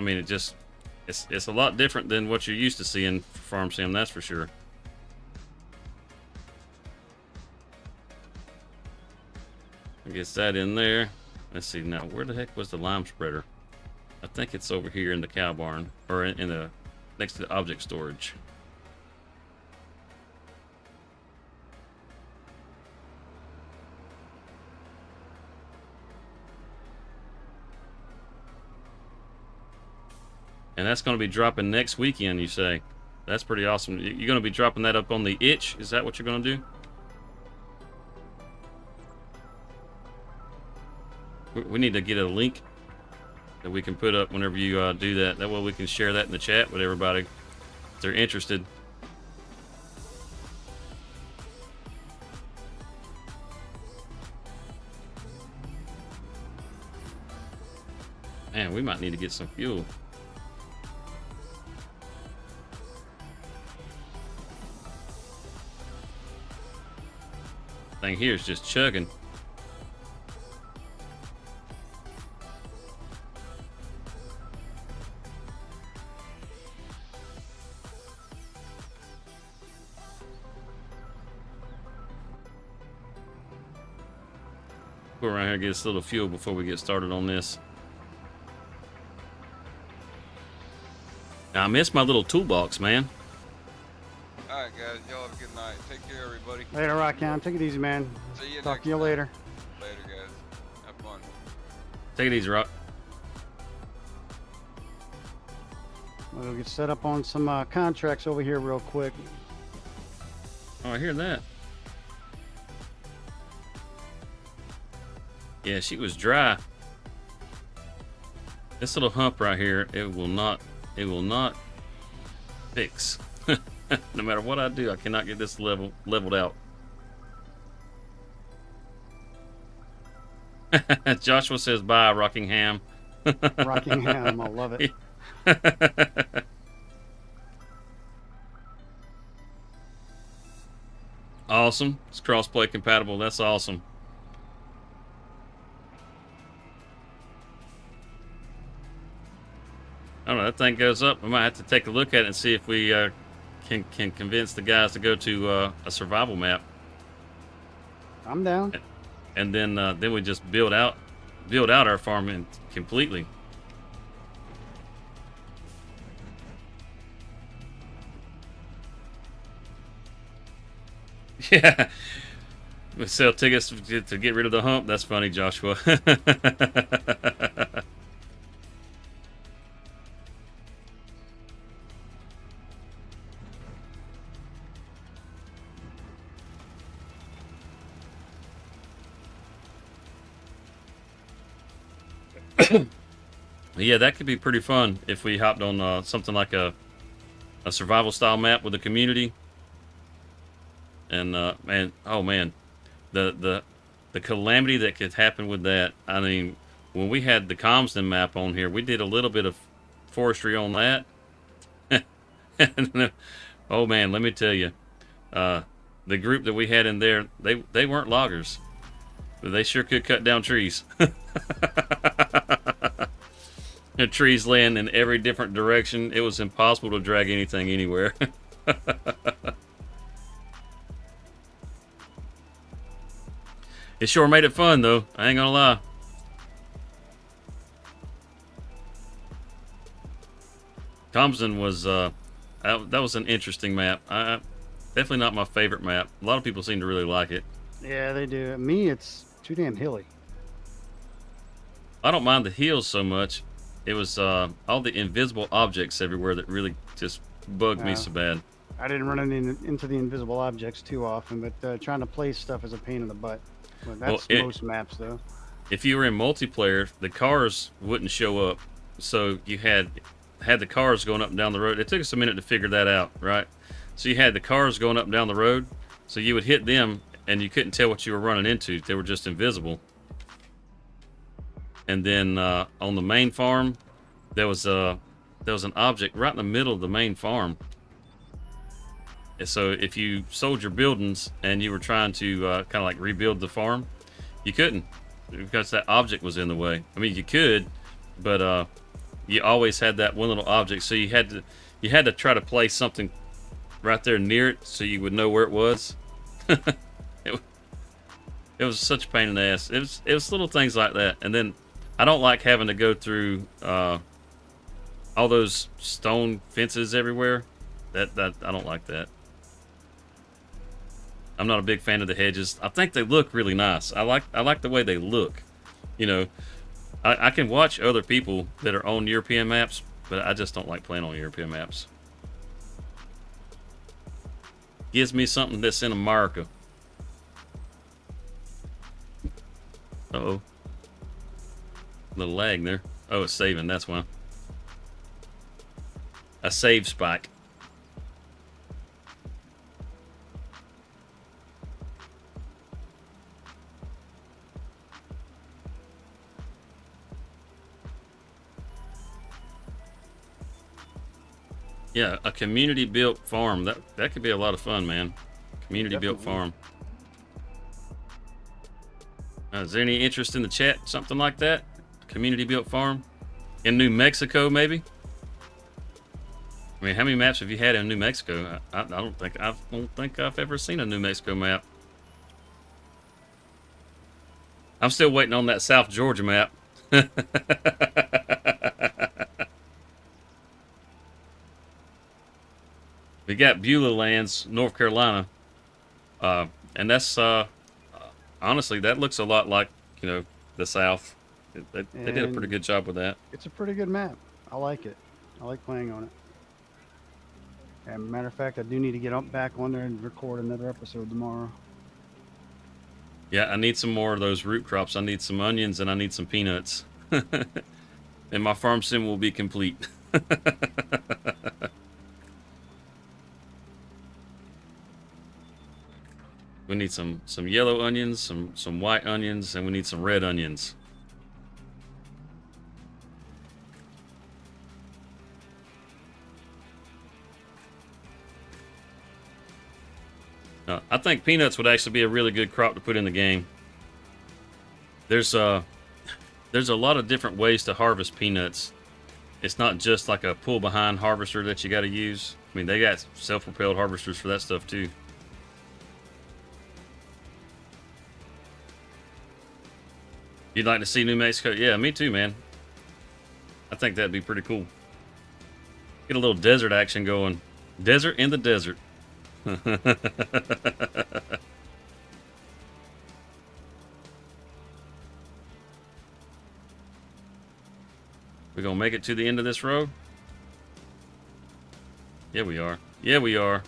a lot different than what you're used to seeing Farm Sim, that's for sure. I guess that in there. Let's see now. Where the heck was the lime spreader? I think it's over here in the cow barn, or in the next to the object storage. And that's going to be dropping next weekend, you say? That's pretty awesome. You're going to be dropping that up on the itch? Is that what you're going to do? We need to get a link that we can put up whenever you do that. That way we can share that in the chat with everybody if they're interested. Man, we might need to get some fuel. Thing here is just chugging. Go around here and get us a little fuel before we get started on this. Now, I missed my little toolbox, man. All right, guys. Y'all have a good night. Take care, everybody. Later, Rockhound. Take it easy, man. See you Talk next to you time. later. Later, guys. Have fun. Take it easy, Rock. We'll get set up on some contracts over here real quick. Oh, I hear that. Yeah, she was dry. This little hump right here, it will not fix. No matter what I do, I cannot get this leveled out. Joshua says bye, Rockingham. Rockingham, I love it. Awesome. It's crossplay compatible. That's awesome. I don't know, that thing goes up. I might have to take a look at it and see if we can convince the guys to go to a survival map, I'm down. and then we just build out our farm completely. Yeah, we sell tickets to get rid of the hump. That's funny, Joshua. Yeah, that could be pretty fun if we hopped on something like a survival style map with the community. And man, oh man, the calamity that could happen with that. I mean, when we had the Comston map on here, we did a little bit of forestry on that. Oh man, let me tell you, the group that we had in there, they weren't loggers, but they sure could cut down trees. The trees laying in every different direction. It was impossible to drag anything anywhere. It sure made it fun, though. I ain't gonna lie. Thompson was that was an interesting map. Definitely not my favorite map. A lot of people seem to really like it. Yeah, they do. Me, it's too damn hilly. I don't mind the hills so much. It was all the invisible objects everywhere that really just bugged me so bad. I didn't run into the invisible objects too often, but trying to place stuff is a pain in the butt. Well, that's most maps, though. If you were in multiplayer, the cars wouldn't show up, so you had the cars going up and down the road. It took us a minute to figure that out, right? So you had the cars going up and down the road, so you would hit them, and you couldn't tell what you were running into. They were just invisible. And then on the main farm, there was an object right in the middle of the main farm. And so if you sold your buildings and you were trying to kind of like rebuild the farm, you couldn't because that object was in the way. I mean, you could, but you always had that one little object. So you had to try to place something right there near it so you would know where it was. It was such a pain in the ass. It was little things like that. And then I don't like having to go through all those stone fences everywhere. That I don't like that. I'm not a big fan of the hedges. I think they look really nice. I like the way they look. You know, I can watch other people that are on European maps, but I just don't like playing on European maps. Gives me something that's in America. Uh-oh. Little lag there. Oh, it's saving. That's why. A save spike. Yeah, a community built farm. That could be a lot of fun, man. Community built farm. Is there any interest in the chat? Something like that? Community built farm in New Mexico, maybe. I mean, how many maps have you had in New Mexico? I don't think I've ever seen a New Mexico map. I'm still waiting on that South Georgia map. We got Beulah Lands, North Carolina, and that's honestly, that looks a lot like, you know, the South. They did a pretty good job with that. It's a pretty good map. I like it. I like playing on it. And matter of fact, I do need to get back on there and record another episode tomorrow. Yeah, I need some more of those root crops. I need some onions and I need some peanuts. And my farm sim will be complete. We need some yellow onions, some white onions, and we need some red onions. I think peanuts would actually be a really good crop to put in the game. There's a lot of different ways to harvest peanuts. It's not just like a pull behind harvester that you got to use. I mean, they got self-propelled harvesters for that stuff too. You'd like to see New Mexico? Yeah, me too, man. I think that'd be pretty cool. Get a little desert action going. Desert in the desert. We gonna make it to the end of this row? Yeah, we are. Yeah, we are.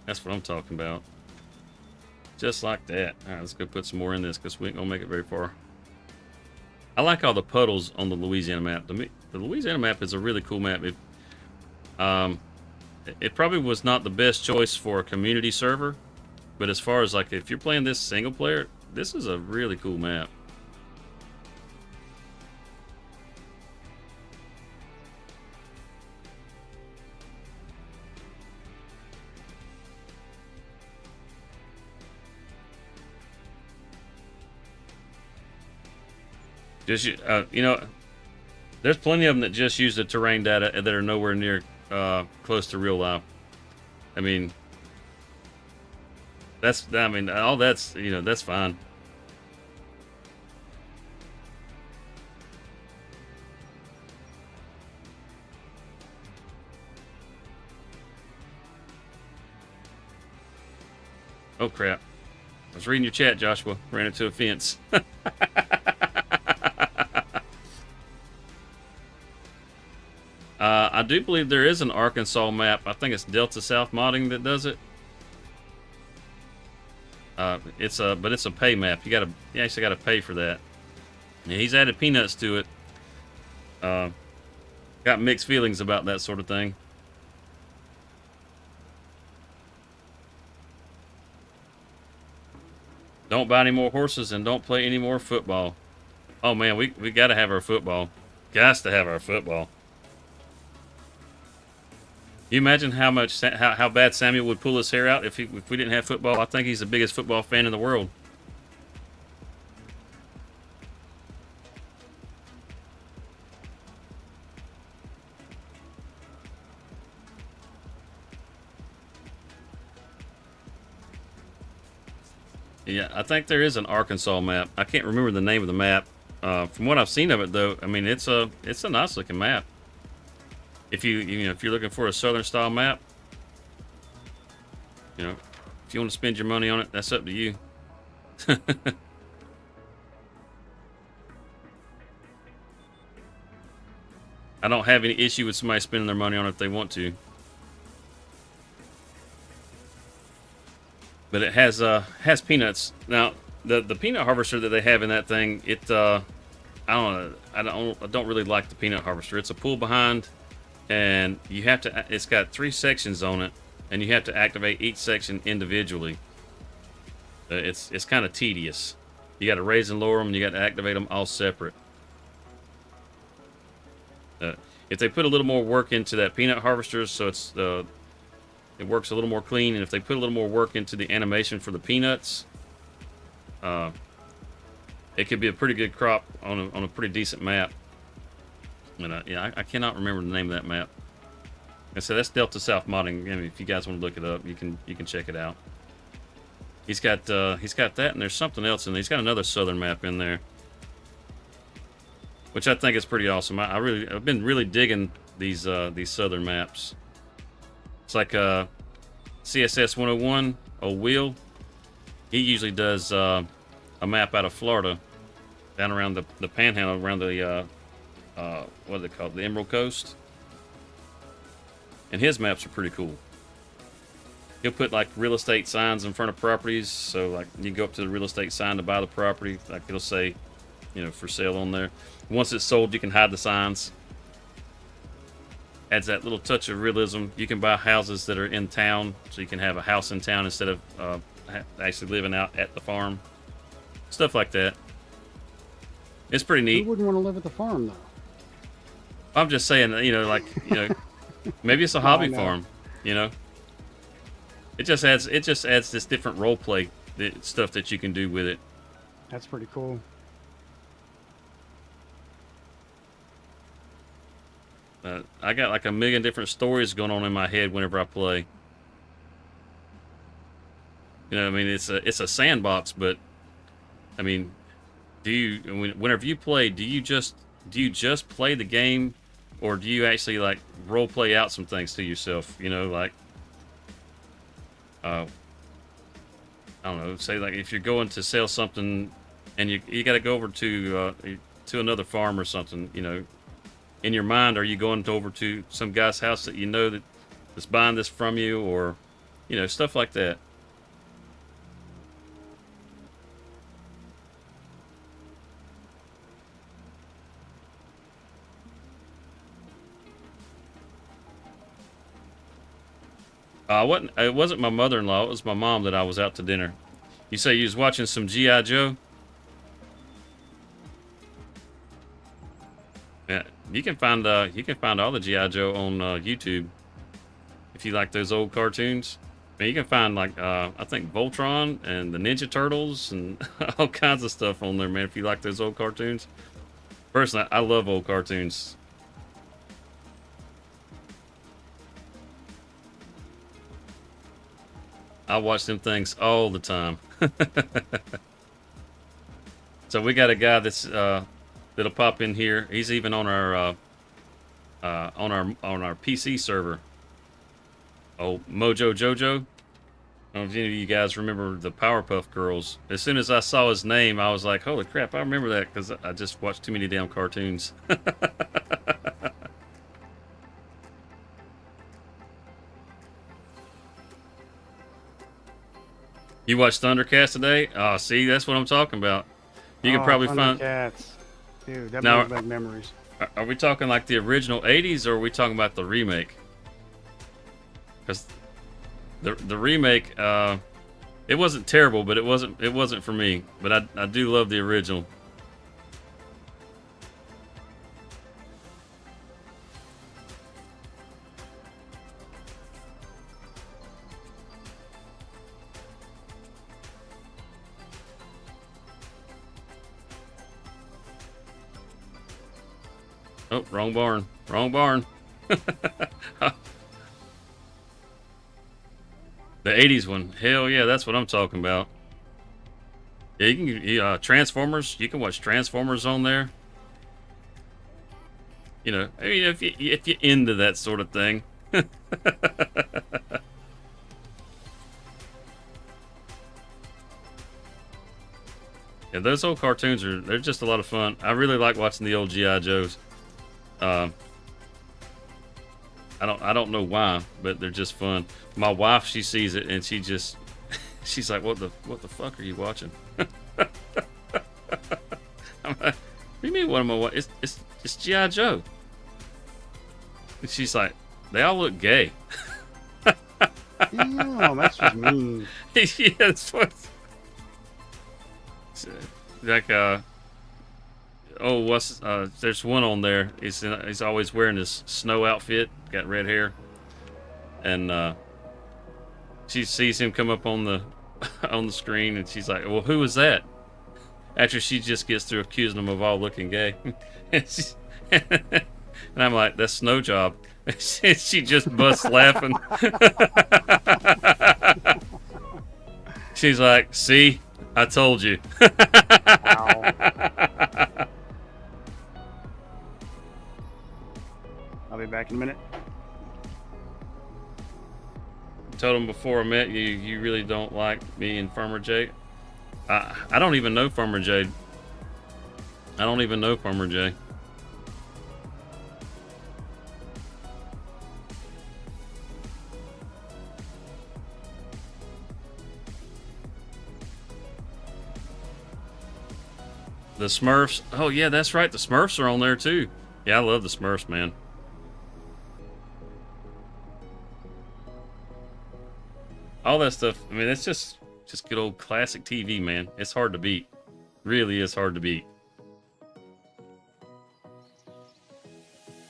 That's what I'm talking about. Just like that. All right, let's go put some more in this because we ain't gonna make it very far. I like all the puddles on the Louisiana map. The Louisiana map is a really cool map. It probably was not the best choice for a community server, but as far as like if you're playing this single player, this is a really cool map. Just you know, there's plenty of them that just use the terrain data that are nowhere near close to real life. I mean, all that's, you know, that's fine. Oh crap! I was reading your chat, Joshua. Ran into a fence. I do believe there is an Arkansas map. I think it's Delta South Modding that does it. But it's a pay map. You actually gotta pay for that. Yeah, he's added peanuts to it. Got mixed feelings about that sort of thing. Don't buy any more horses and don't play any more football. Oh man, we gotta have our football. Got to have our football. You imagine how bad Samuel would pull his hair out if we didn't have football? I think he's the biggest football fan in the world. Yeah, I think there is an Arkansas map. I can't remember the name of the map. From what I've seen of it, though, I mean it's a nice looking map. If you're looking for a southern style map, you know, if you want to spend your money on it, that's up to you. I don't have any issue with somebody spending their money on it if they want to. But it has peanuts. Now, the peanut harvester that they have in that thing, I don't really like the peanut harvester. It's a pull behind, and you have to. It's got 3 sections on it, and you have to activate each section individually. It's kind of tedious. You got to raise and lower them, and you got to activate them all separate. If they put a little more work into that peanut harvester, so it works a little more clean, and if they put a little more work into the animation for the peanuts, it could be a pretty good crop on a pretty decent map. And yeah, I cannot remember the name of that map. And so that's Delta South Modding. I mean, if you guys want to look it up, you can check it out. He's got that, and there's something else in there. He's got another southern map in there, which I think is pretty awesome. I've been really digging these southern maps. It's like CSS 101, old Will. He usually does a map out of Florida, down around the Panhandle, around the what are they called, the Emerald Coast. And his maps are pretty cool. He'll put like real estate signs in front of properties, so like you go up to the real estate sign to buy the property, like it'll say, you know, for sale on there. Once it's sold, you can hide the signs. Adds that little touch of realism. You can buy houses that are in town, so you can have a house in town instead of actually living out at the farm. Stuff like that. It's pretty neat. Who wouldn't want to live at the farm, though? I'm just saying, you know, like, you know, maybe it's a hobby farm, you know. It just adds this different role play stuff that you can do with it. That's pretty cool. I got like a million different stories going on in my head whenever I play. You know, I mean, it's a sandbox, but I mean, whenever you play, do you just play the game, or do you actually like role play out some things to yourself? You know, like I don't know, say like if you're going to sell something and you got to go over to another farm or something, you know, in your mind, are you going over to some guy's house that you know that's buying this from you, or, you know, stuff like that. It wasn't my mother-in-law, it was my mom that I was out to dinner. You say you was watching some G.I. Joe? Yeah, you can find all the G.I. Joe on YouTube if you like those old cartoons. I mean, you can find like I think Voltron and the Ninja Turtles and all kinds of stuff on there, man, if you like those old cartoons. Personally, I love old cartoons. I watch them things all the time. So we got a guy that's that'll pop in here. He's even on our PC server. Oh, Mojo Jojo. I don't know if any of you guys remember the Powerpuff Girls. As soon as I saw his name, I was like, holy crap, I remember that, because I just watched too many damn cartoons. You watched Thundercats today? Oh, see, that's what I'm talking about. You can probably find... Thundercats. Dude, that Now, brings back memories. Are we talking like the original 80s, or are we talking about the remake? Because the remake, it wasn't terrible, but it wasn't for me. But I do love the original. Oh, wrong barn. Wrong barn. The 80s one. Hell yeah, that's what I'm talking about. Yeah, you can Transformers. You can watch Transformers on there. You know, I mean, if you're into that sort of thing. Yeah, those old cartoons they're just a lot of fun. I really like watching the old G.I. Joes. I don't know why, but they're just fun. My wife, she sees it and she's like, what the fuck are you watching? I'm like, do you mean what am I? What? It's G.I. Joe. And she's like, they all look gay. Damn, that's just mean. Yeah, that's what. Like there's one on there. He's always wearing this snow outfit, got red hair, and she sees him come up on the on the screen, and she's like, "Well, who is that?" After she just gets through accusing him of all looking gay, and I'm like, "That's Snow Job." She just busts laughing. She's like, "See, I told you." Wow. I'll be back in a minute. Told him before I met you, you really don't like me and Farmer Jay. I don't even know Farmer Jay. I don't even know Farmer Jay. The Smurfs. Oh yeah, that's right. The Smurfs are on there too. Yeah, I love the Smurfs, man. All that stuff. I mean, it's just good old classic TV, man. It's hard to beat. Really is hard to beat.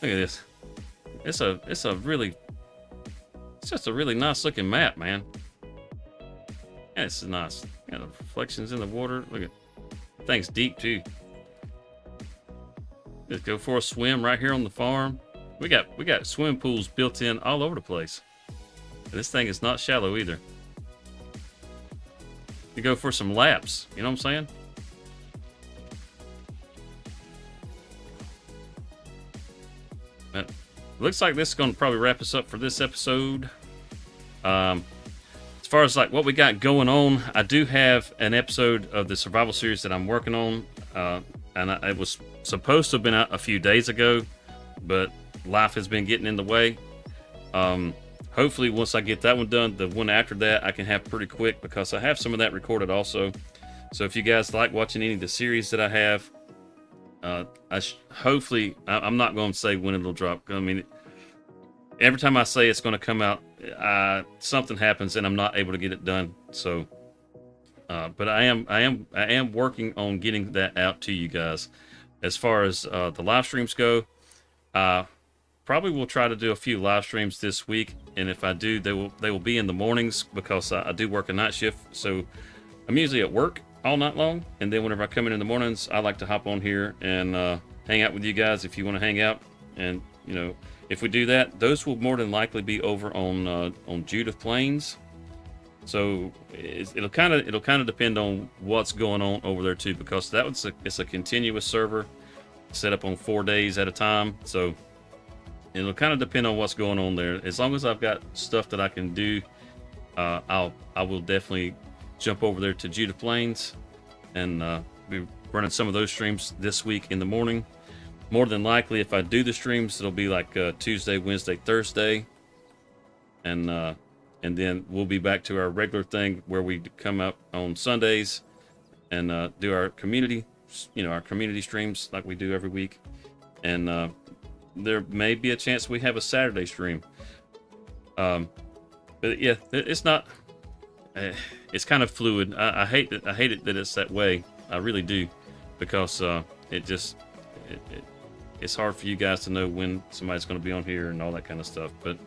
Look at this. It's just a really nice looking map, man. Yeah, it's nice. Got the reflections in the water. Look at thing's deep too. Just go for a swim right here on the farm. We got swimming pools built in all over the place. And this thing is not shallow either. You go for some laps, you know what I'm saying? But looks like this is going to probably wrap us up for this episode. As far as like what we got going on, I do have an episode of the survival series that I'm working on, and it was supposed to have been out a few days ago, but life has been getting in the way. Hopefully once I get that one done, the one after that I can have pretty quick, because I have some of that recorded also. So if you guys like watching any of the series that I have, hopefully I'm not going to say when it'll drop. I mean, every time I say it's going to come out, something happens and I'm not able to get it done. So, but I am working on getting that out to you guys. As far as the live streams go, probably will try to do a few live streams this week, and if I do, they will be in the mornings, because I do work a night shift. So I'm usually at work all night long, and then whenever I come in the mornings, I like to hop on here and hang out with you guys if you want to hang out. And you know, if we do that, those will more than likely be over on Judith Plains. So it'll kind of depend on what's going on over there too, because it's a continuous server set up on 4 days at a time. So it'll kind of depend on what's going on there. As long as I've got stuff that I can do, I will definitely jump over there to Judith Plains and be running some of those streams this week in the morning. More than likely, if I do the streams, it'll be like Tuesday, Wednesday, Thursday, and then we'll be back to our regular thing where we come up on Sundays and do our community streams like we do every week. And there may be a chance we have a Saturday stream. But yeah, it's not. It's kind of fluid. I hate it that it's that way. I really do, because it's hard for you guys to know when somebody's going to be on here and all that kind of stuff. But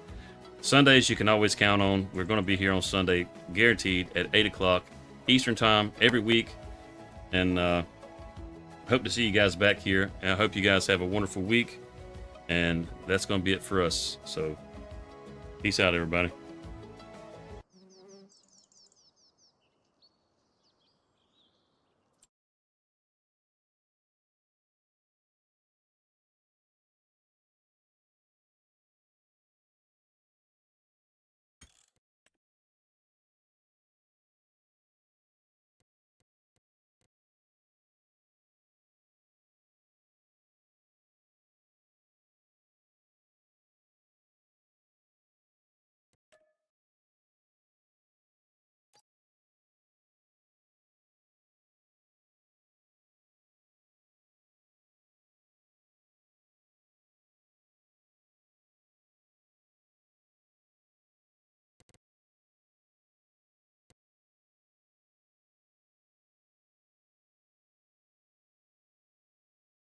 Sundays you can always count on. We're going to be here on Sunday, guaranteed, at 8 o'clock Eastern time every week. And hope to see you guys back here. And I hope you guys have a wonderful week. And that's going to be it for us. So peace out, everybody.